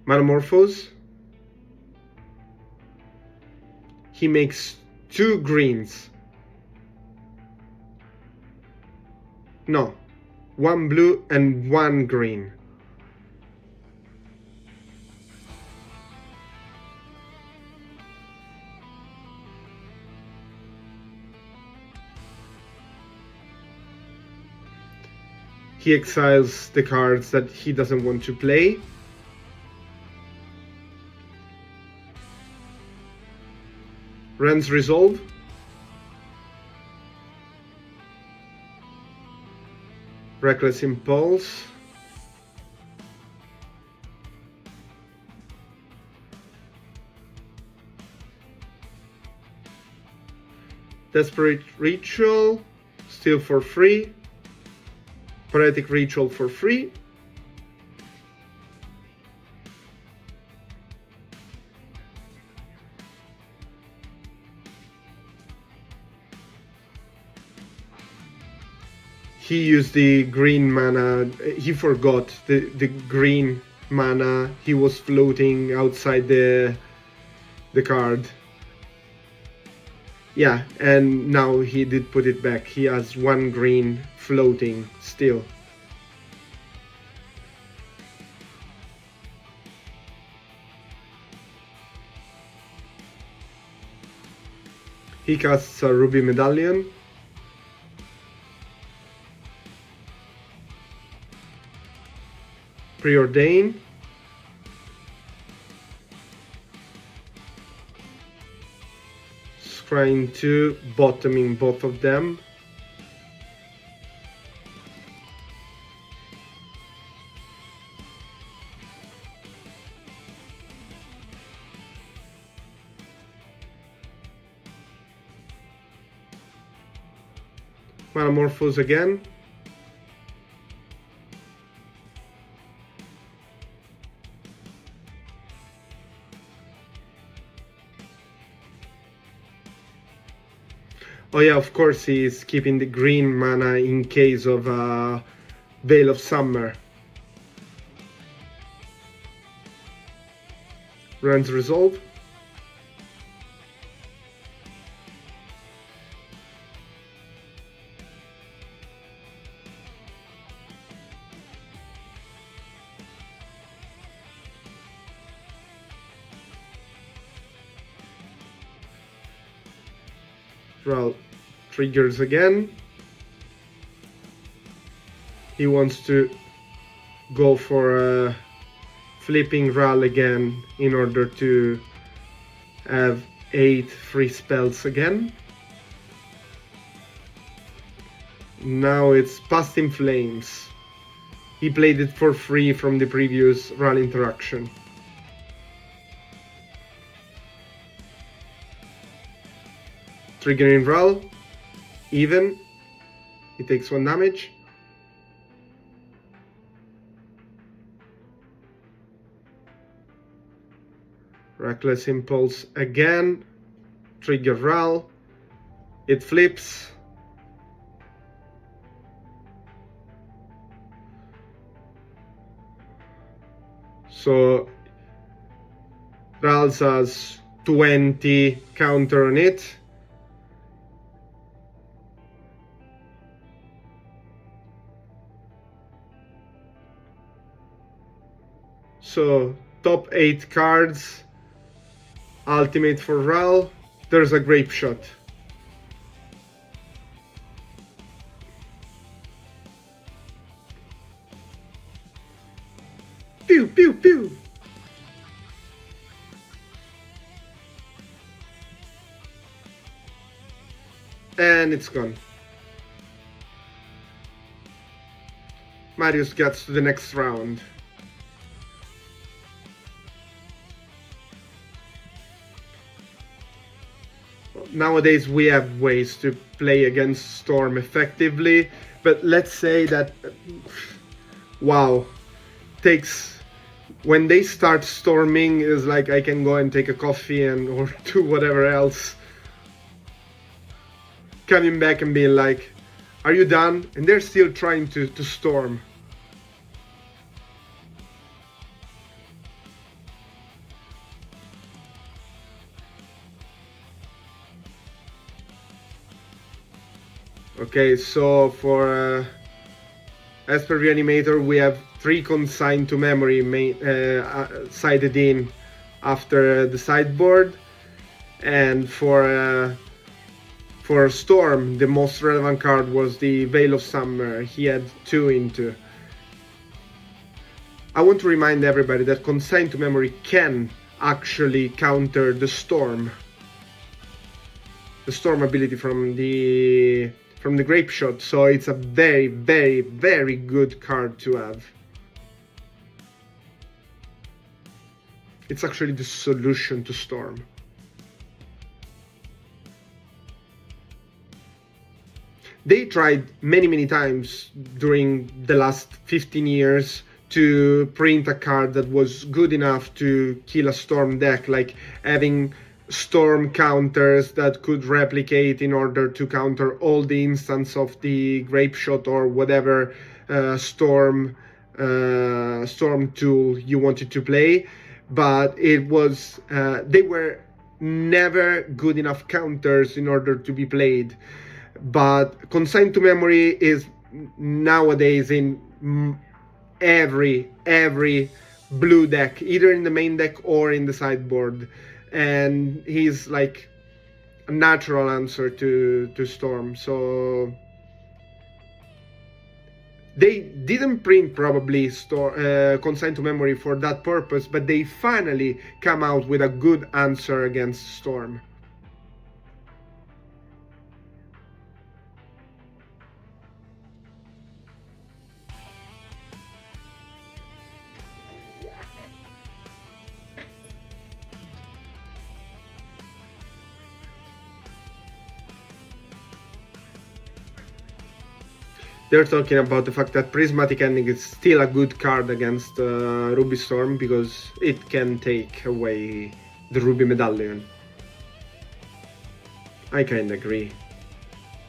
Metamorphose. He makes 2 greens. No, 1 blue and 1 green. He exiles the cards that he doesn't want to play. Ren's Resolve. Reckless Impulse. Desperate Ritual, still for free. Paretic Ritual for free. He used the green mana, he forgot the green mana, he was floating outside the card. Yeah, and now he did put it back. He has 1 green floating still. He casts a Ruby Medallion. Preordain. Scrying 2, bottoming both of them. Metamorphose again. Oh yeah, of course he's keeping the green mana in case of Veil of Summer. Ren's Resolve. Ral triggers again. He wants to go for a flipping Ral again in order to have 8 free spells again. Now it's Past in Flames. He played it for free from the previous Ral interaction. Triggering Ral, even. He takes 1 damage. Reckless Impulse again. Trigger Ral. It flips. So Ral's has 20 counter on it. So top 8 cards. Ultimate for Ral. There's a Grape Shot. Pew pew pew. And it's gone. Marius gets to the next round. Nowadays we have ways to play against Storm effectively, but let's say that wow, takes when they start storming is like I can go and take a coffee and or do whatever else. Coming back and being like, are you done? And they're still trying to storm. Okay, so for Esper Reanimator we have 3 consigned to memory sided in after the sideboard, and for Storm the most relevant card was the Veil of Summer. He had 2 into. I want to remind everybody that consigned to memory can actually counter the Storm ability from the Grape Shot, so it's a very, very, very good card to have. It's actually the solution to Storm. They tried many times during the last 15 years to print a card that was good enough to kill a Storm deck, like having Storm counters that could replicate in order to counter all the instants of the Grape Shot or whatever Storm tool you wanted to play, but it was they were never good enough counters in order to be played. But consigned to memory is nowadays in every blue deck, either in the main deck or in the sideboard, and he's like a natural answer to Storm. So they didn't print probably consigned to memory for that purpose, but they finally come out with a good answer against Storm. They're talking about the fact that Prismatic Ending is still a good card against Ruby Storm because it can take away the Ruby Medallion. I kinda agree.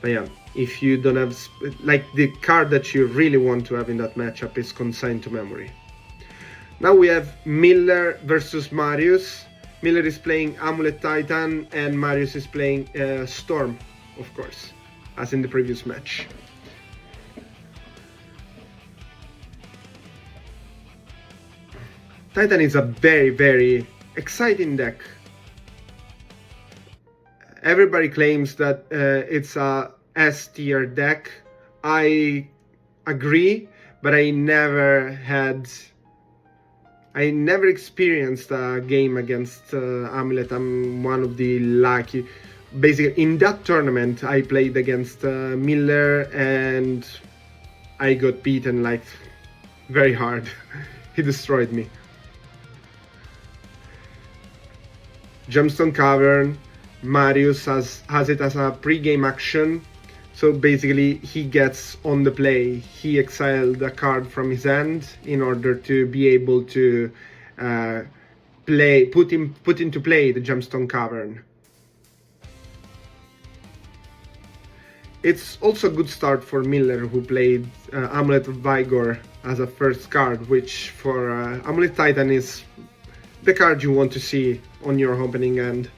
But yeah, if you don't have... like, the card that you really want to have in that matchup is consigned to memory. Now we have Miller versus Marius. Miller is playing Amulet Titan and Marius is playing Storm, of course, as in the previous match. Titan is a very exciting deck, Everybody claims that it's a S tier deck. I agree, but I never experienced a game against Amulet. I'm one of the lucky. Basically, in that tournament, I played against Miller, and I got beaten like very hard. He destroyed me. Gemstone Cavern. Marius has it as a pre-game action. So basically, he gets on the play. He exiled a card from his hand in order to be able to put into play the Gemstone Cavern. It's also a good start for Miller, who played Amulet of Vigor as a first card, which for Amulet Titan is the card you want to see on your opening end.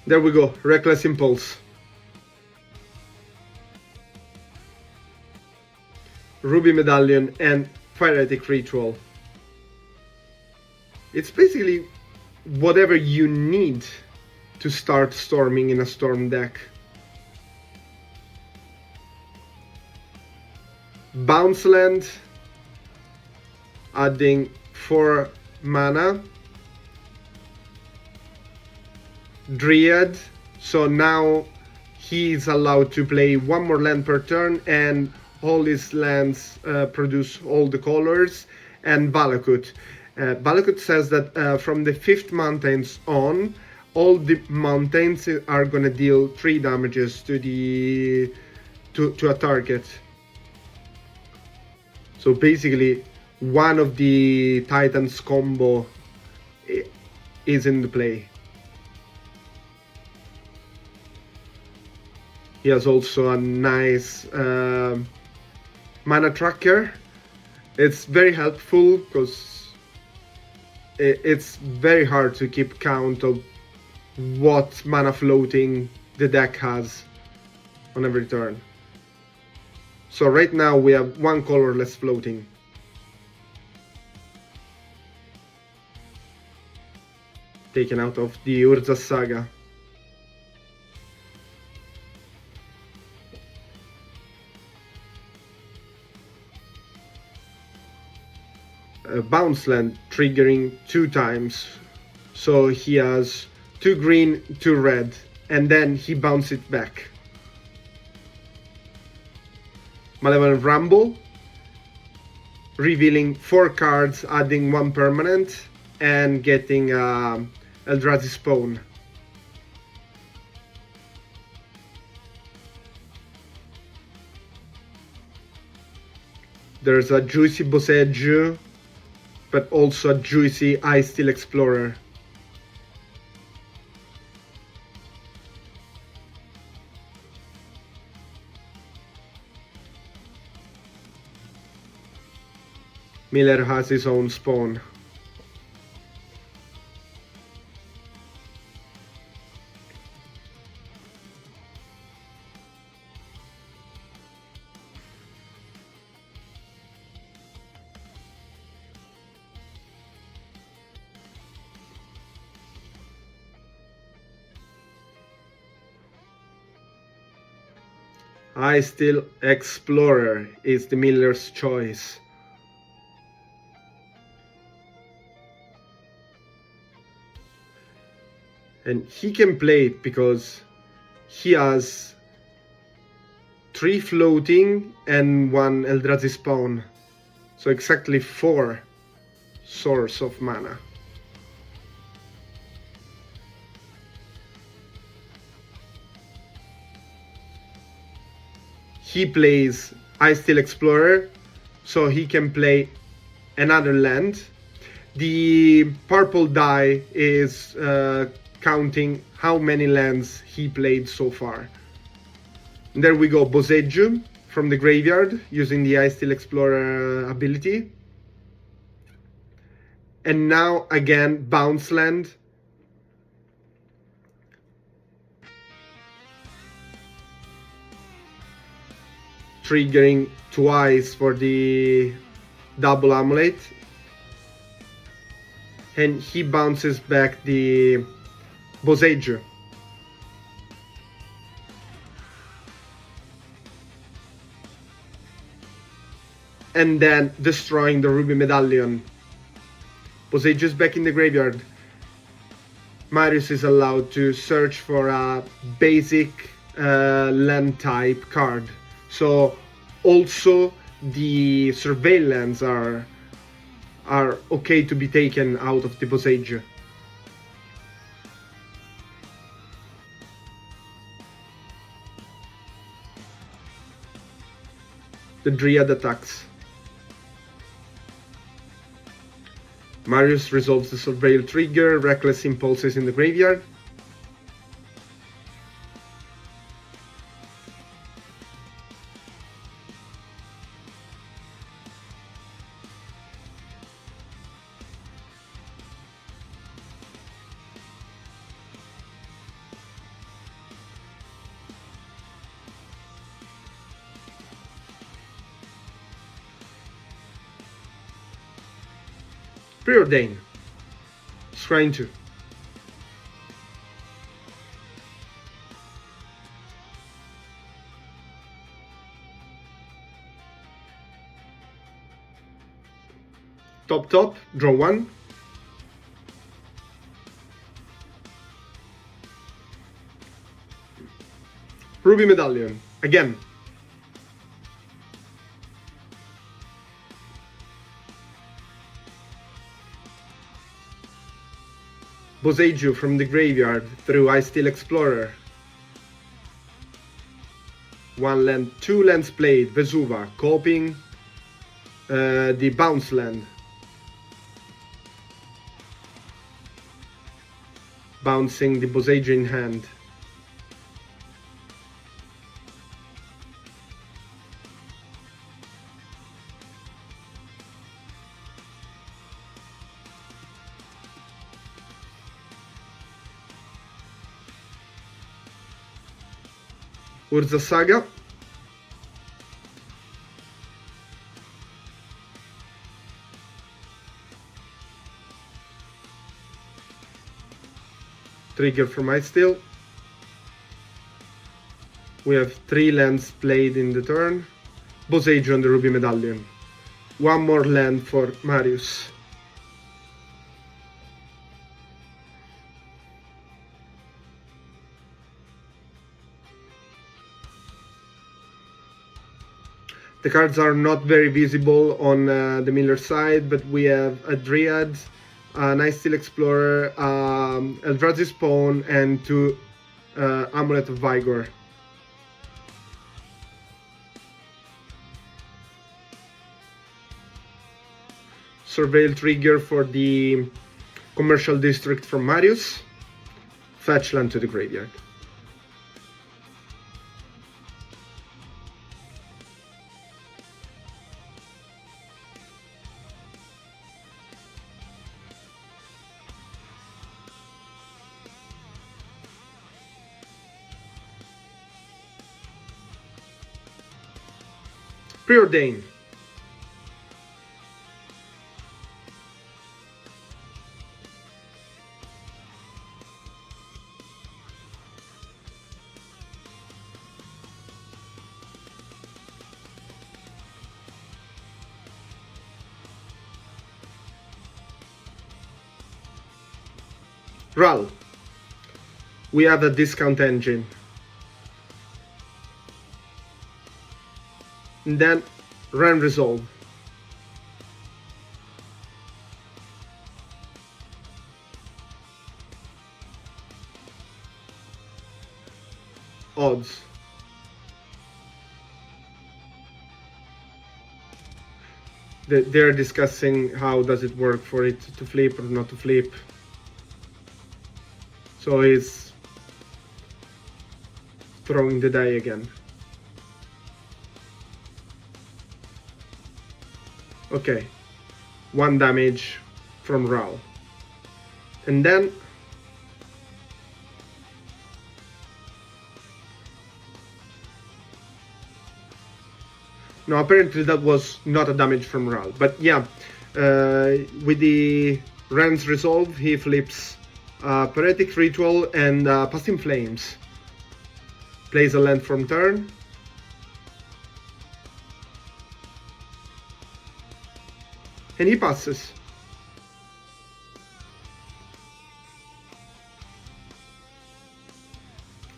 There we go, Reckless Impulse. Ruby Medallion and Firetic Ritual. It's basically whatever you need to start storming in a storm deck. Bounce land, adding 4 mana. Dryad, so now he's allowed to play 1 more land per turn, and all his lands produce all the colors. And Valakut. Valakut says that from the 5th mountains on, all the mountains are gonna deal 3 damages to a target. So basically, one of the Titans combo is in the play. He has also a nice mana tracker. It's very helpful because it's very hard to keep count of what mana floating the deck has on every turn. So right now we have 1 colorless floating. Taken out of the Urza's Saga. Bounce land triggering 2 times, so he has 2 green, 2 red, and then he bounces it back. Malevolent Ramble, revealing 4 cards, adding 1 permanent, and getting Eldrazi Spawn. There's a Juicy Boseiju, but also a juicy Ice Steel Explorer. Miller has his own spawn. Ice Steel Explorer is the Miller's choice. And he can play it because he has 3 floating and 1 Eldrazi Spawn. So exactly 4 source of mana. He plays Ice Steel Explorer, so he can play another land. The purple die is counting how many lands he played so far. And there we go, Boseiju from the graveyard using the Ice Steel Explorer ability. And now again bounce land. Triggering twice for the double amulet. And he bounces back the Boseiju. And then destroying the Ruby Medallion. Boseiju is back in the graveyard. Marius is allowed to search for a basic land type card. So also the surveillance are okay to be taken out of the Boseiju. The Dryad attacks. Marius resolves the Surveil trigger, Reckless Impulses in the graveyard. Preordain. Scrying 2. Top, draw 1. Ruby Medallion, again. Boseiju from the graveyard through Icesteel Explorer. 1 land, 2 lands played, Vesuva, copying the bounce land. Bouncing the Boseiju in hand. Urza Saga. Trigger from Icesteel. We have 3 lands played in the turn. Boseiju on the Ruby Medallion. 1 more land for Marius. The cards are not very visible on the Miller side, but we have a Dryad, an Icesteel Explorer, Eldrazi Spawn, and 2 Amulet of Vigor. Surveil trigger for the Commercial District from Marius. Fetch land to the graveyard. Preordain. Ral. We have a discount engine. And then run resolve. Odds. They're discussing how does it work for it to flip or not to flip. So he's throwing the die again. Okay, 1 damage from Ral. And then no, apparently that was not a damage from Ral. But yeah, with the Rand's Resolve, he flips Paretic Ritual and Past in Flames. Plays a land from turn. And he passes.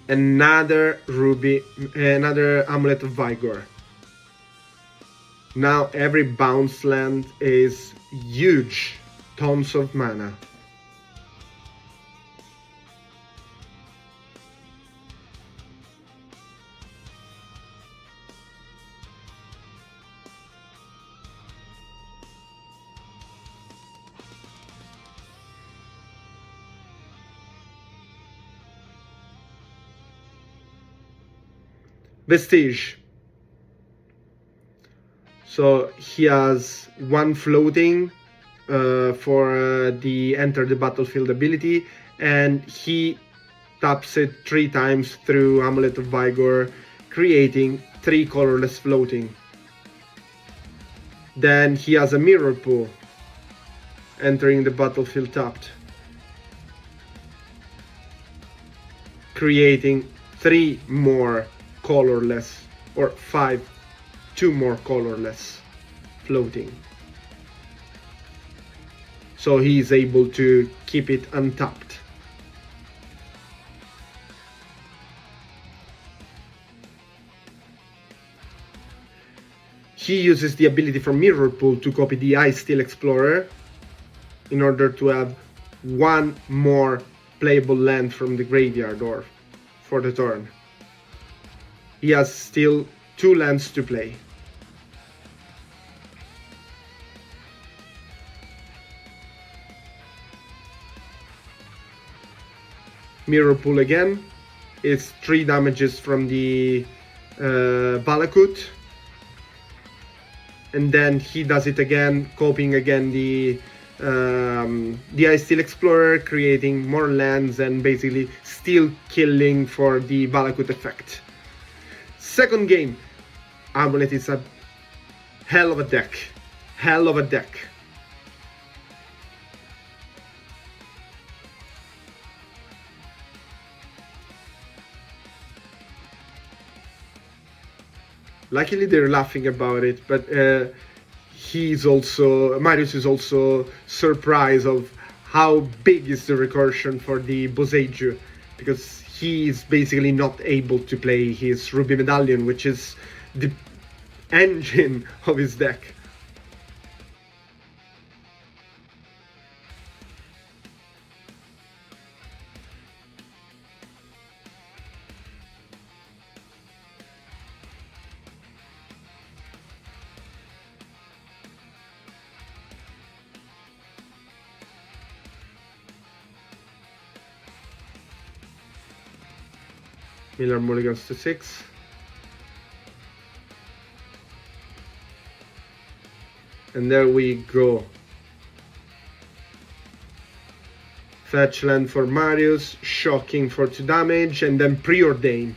Another Amulet of Vigor. Now every bounce land is huge, tons of mana. Vestige. So he has one floating for the enter the battlefield ability, and he taps it 3 times through Amulet of Vigor, creating 3 colorless floating. Then he has a mirror pool, entering the battlefield tapped, creating 3 more colorless, or 2 more colorless floating. So he is able to keep it untapped. He uses the ability from Mirror Pool to copy the Ice Steel Explorer in order to have 1 more playable land from the graveyard or for the turn. He has still 2 lands to play. Mirror Pool again. It's 3 damages from the Balakut. And then he does it again, copying again the Ice Steel Explorer, creating more lands and basically still killing for the Balakut effect. Second game, Amulet is a hell of a deck. Hell of a deck. Luckily they're laughing about it, but Marius is also surprised of how big is the recursion for the Boseiju, because he is basically not able to play his Ruby Medallion, which is the engine of his deck. Miller mulligans to 6. And there we go. Fetch land for Marius, shocking for 2 damage, and then preordain.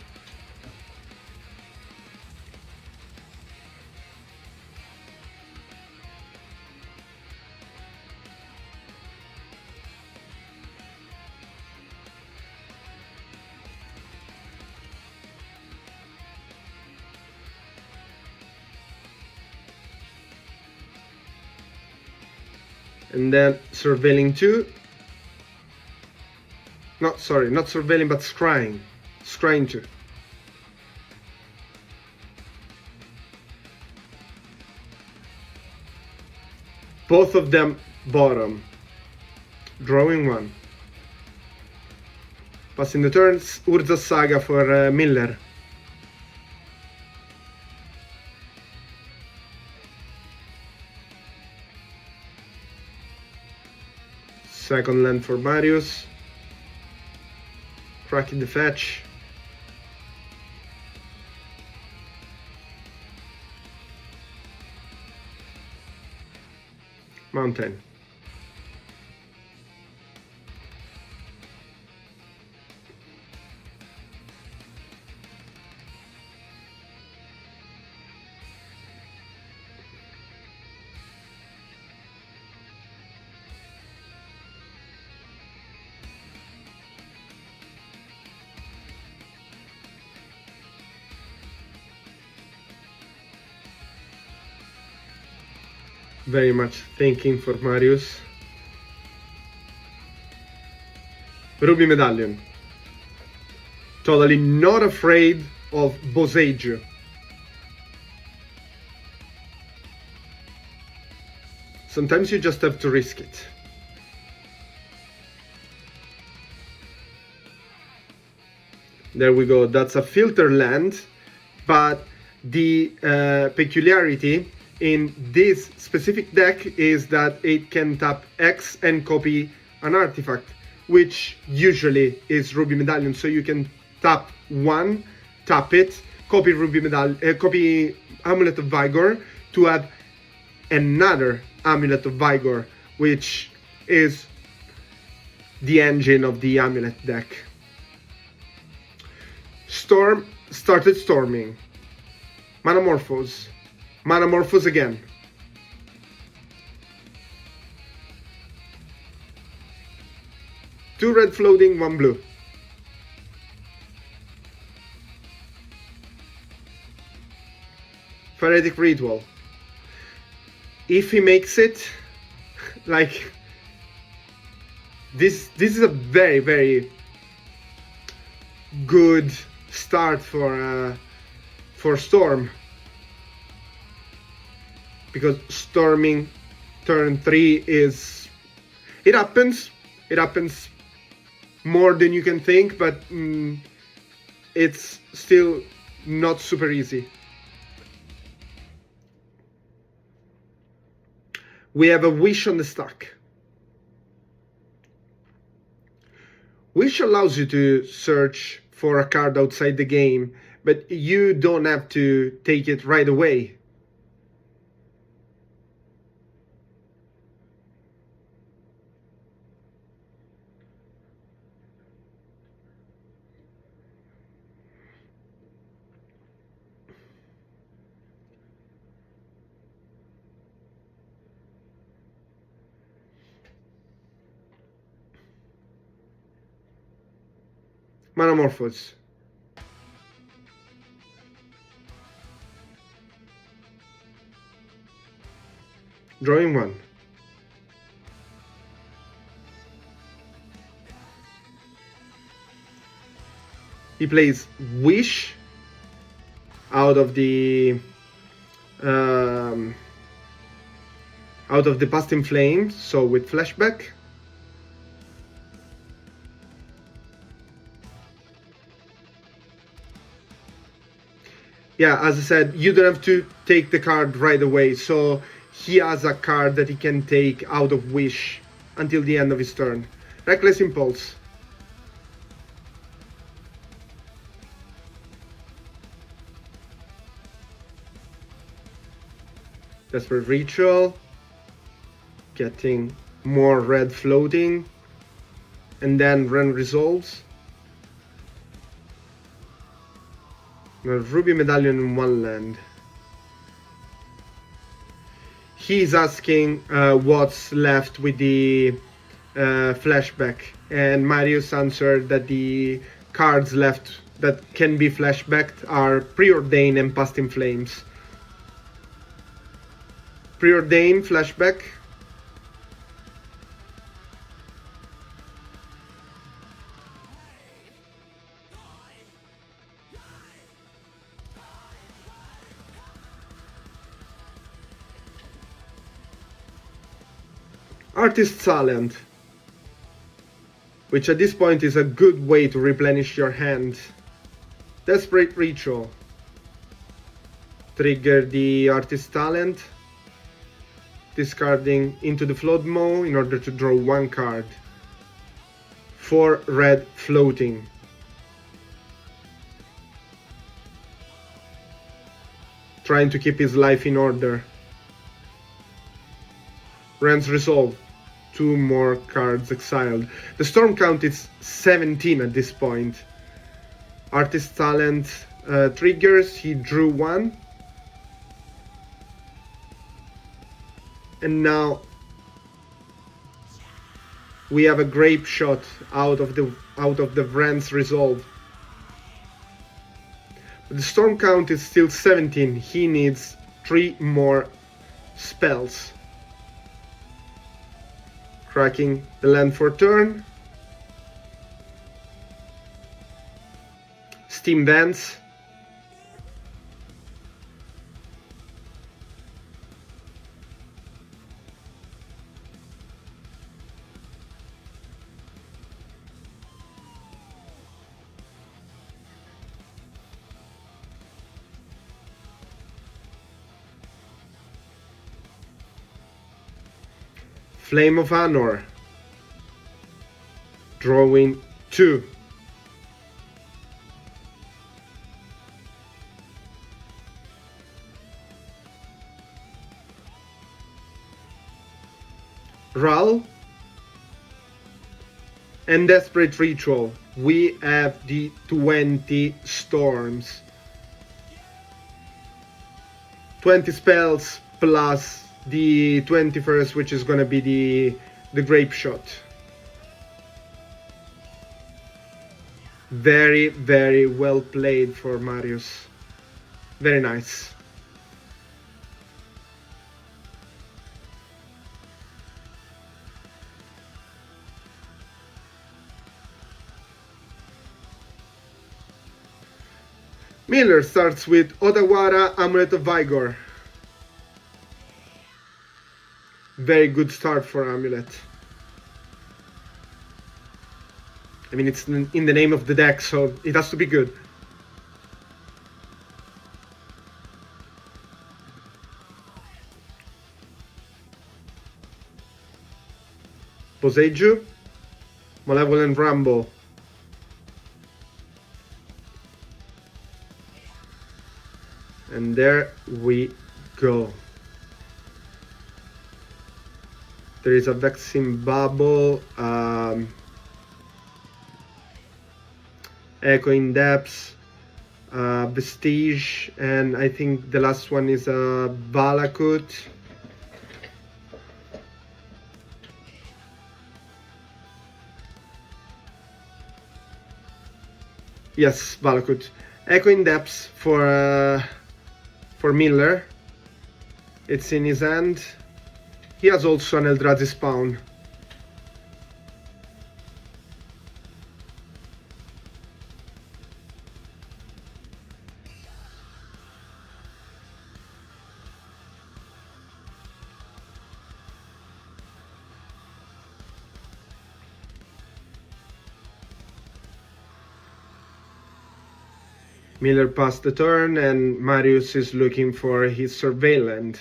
And then surveilling 2. Not surveilling, but scrying. Scrying 2. Both of them bottom. Drawing 1. Passing the turns, Urza's Saga for Miller. Second land for Marius. Cracking the fetch. Mountain. Very much thinking for Marius. Ruby Medallion. Totally not afraid of Bosage. Sometimes you just have to risk it. There we go, that's a filter land, but the peculiarity in this specific deck is that it can tap X and copy an artifact, which usually is Ruby Medallion. So you can tap one, tap it, copy copy Amulet of Vigor to add another Amulet of Vigor, which is the engine of the Amulet deck. Storm started storming. Manamorphose. Manamorphose again. Two red floating, one blue. Phonetic Ritual. If he makes it, like, this is a very, very good start for Storm, because storming turn 3 is, it happens more than you can think, but it's still not super easy. We have a Wish on the stack. Wish allows you to search for a card outside the game, but you don't have to take it right away. Manamorphose. Drawing one. He plays Wish out of the Past in Flames, so with flashback. Yeah, as I said, you don't have to take the card right away, so he has a card that he can take out of Wish until the end of his turn. Reckless Impulse. Desperate Ritual. Getting more red floating. And then Ren Resolves. Ruby Medallion in one land. He's asking what's left with the flashback, and Marius answered that the cards left that can be flashbacked are Preordain and Past in Flames. Preordain flashback. Artist's Talent, which at this point is a good way to replenish your hand. Desperate Ritual. Trigger the Artist's Talent, discarding Into the Flood Maw in order to draw one card. 4 red floating. Trying to keep his life in order. Ren's Resolve. 2 more cards exiled. The storm count is 17 at this point. Artist Talent triggers, he drew 1. And now we have a Grape Shot out of the Ren's Resolve. But the storm count is still 17. He needs 3 more spells. Cracking the land for turn. Steam Vents. Flame of Anor. Drawing 2. Ral. And Desperate Ritual. We have the 20 storms. 20 spells plus the 21st, which is gonna be the Grape Shot. Very, very well played for Marius. Very nice. Miller starts with Odawara, Amulet of Vigor. Very good start for Amulet. I mean, it's in the name of the deck, so it has to be good. Boseiju, Malevolent Rambo. And there we go. There is a Vexing Bubble, Echoing Depths, Vestige, and I think the last one is a Valakut. Yes, Valakut. Echoing Depths for Miller. It's in his hand. He has also an Eldrazi Spawn. Miller passed the turn and Marius is looking for his Surveillant.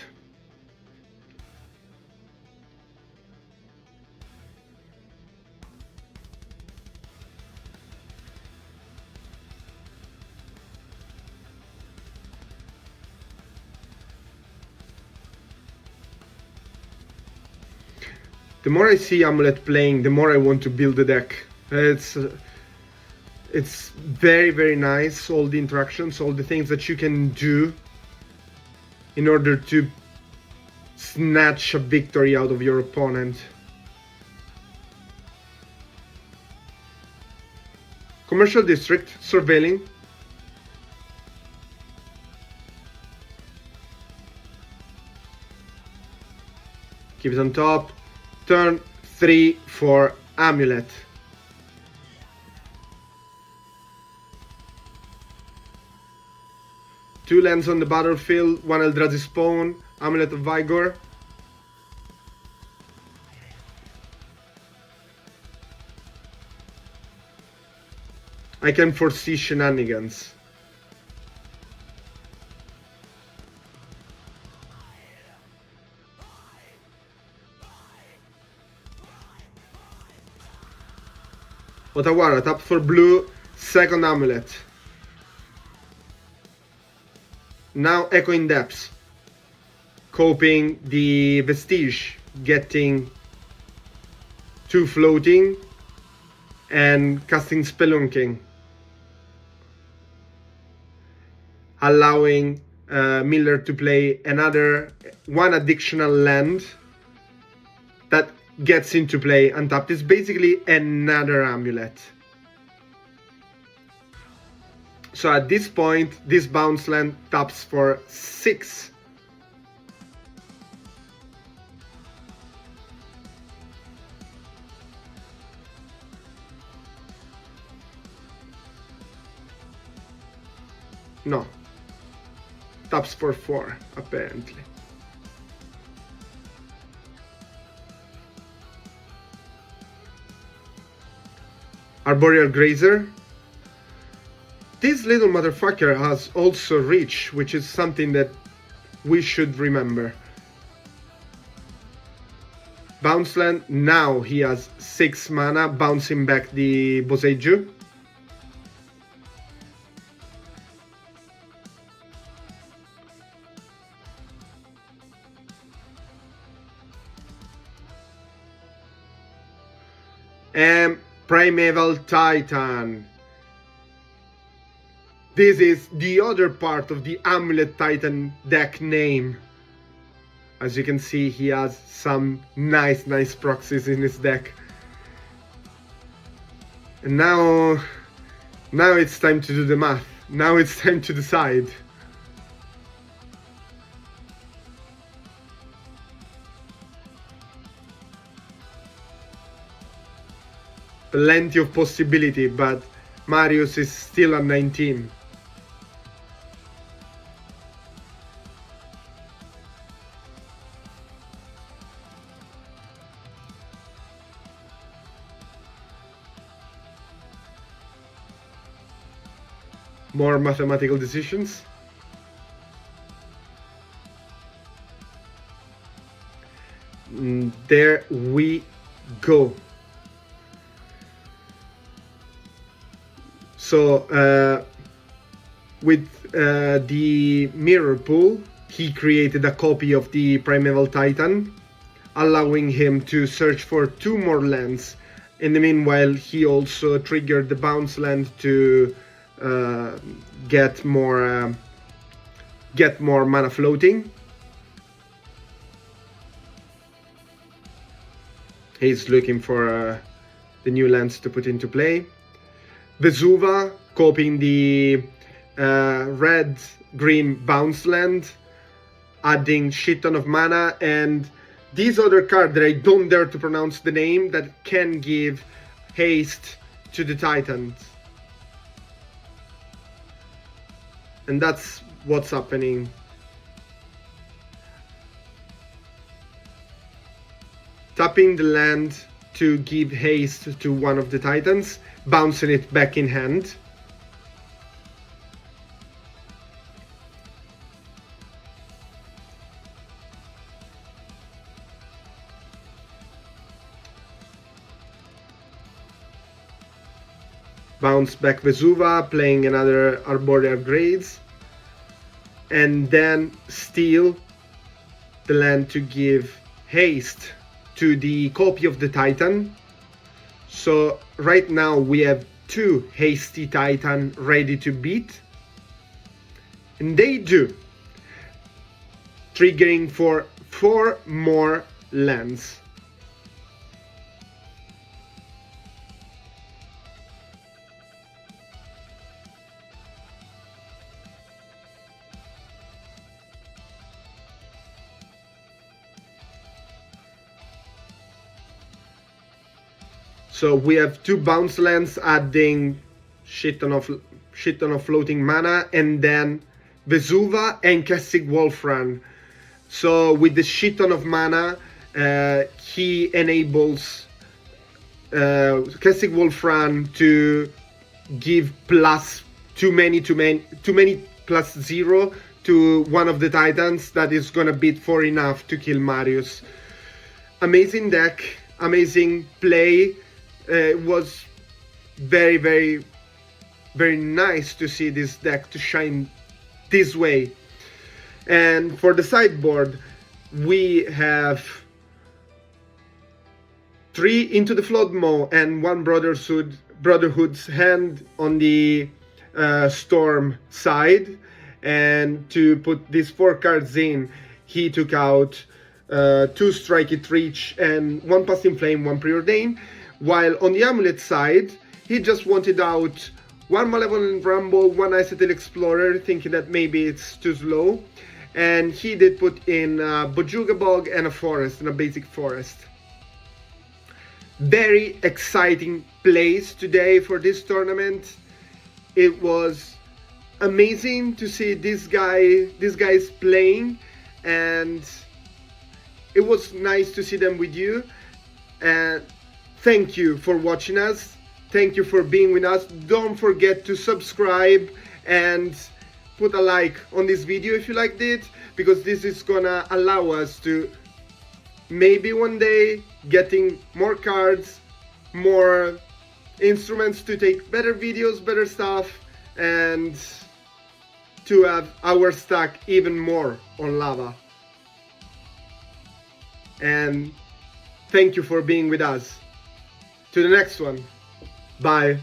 The more I see Amulet playing, the more I want to build the deck. It's very, very nice, all the interactions, all the things that you can do in order to snatch a victory out of your opponent. Commercial District, surveilling. Keep it on top. Turn 3 for Amulet. Two lands on the battlefield, one Eldrazi Spawn, Amulet of Vigor. I can foresee shenanigans. Otawara, tap for blue, second Amulet. Now Echoing Depths. Coping the Vestige, getting 2 floating and casting Spelunking. Allowing Miller to play one additional land that gets into play untapped. It's basically another Amulet. So at this point, this bounce land taps for 6. No. Taps for 4, apparently. Arboreal Grazer. This little motherfucker has also reach, which is something that we should remember. Bounce land, now he has 6 mana, bouncing back the Boseiju. And Primeval Titan. This is the other part of the Amulet Titan deck name. As you can see, he has some nice proxies in his deck. And now it's time to do the math. Now it's time to decide. Plenty of possibility, but Marius is still at 19. More mathematical decisions. There we go. So with the mirror pool, he created a copy of the Primeval Titan, allowing him to search for 2 more lands. In the meanwhile, he also triggered the bounce land to get more mana floating. He's looking for the new lands to put into play. Vesuva, copying the red-green bounce land, adding shit ton of mana, and this other card that I don't dare to pronounce the name, that can give haste to the Titans. And that's what's happening. Tapping the land to give haste to one of the Titans, bouncing it back in hand. Bounce back Vesuva, playing another Arboreal Grades, and then steal the land to give haste to the copy of the Titan. So right now we have 2 hasty Titan ready to beat, and they do, triggering for 4 more lands. So we have 2 bounce lands adding shit ton of floating mana, and then Vesuva and Kessig Wolfram. So with the shit ton of mana, he enables Kessig Wolfram to give plus too many plus 0 to one of the Titans that is gonna beat for enough to kill Marius. Amazing deck, amazing play. It was very nice to see this deck to shine this way. And for the sideboard, we have 3 Into the Floodmaw and 1 Brotherhood's Hand on the Storm side. And to put these 4 cards in, he took out 2 Strike It Reach and 1 Passing Flame, 1 Preordain. While on the Amulet side, he just wanted out 1 Malevolent Rumble, 1 Icetil Explorer, thinking that maybe it's too slow. And he did put in a Bojuga Bog and a Forest, and a basic Forest. Very exciting plays today for this tournament. It was amazing to see these guys playing, and it was nice to see them with you. And thank you for watching us. Thank you for being with us. Don't forget to subscribe and put a like on this video if you liked it, because this is gonna allow us to maybe one day getting more cards, more instruments to take better videos, better stuff, and to have our stack even more on lava. And thank you for being with us. To the next one. Bye.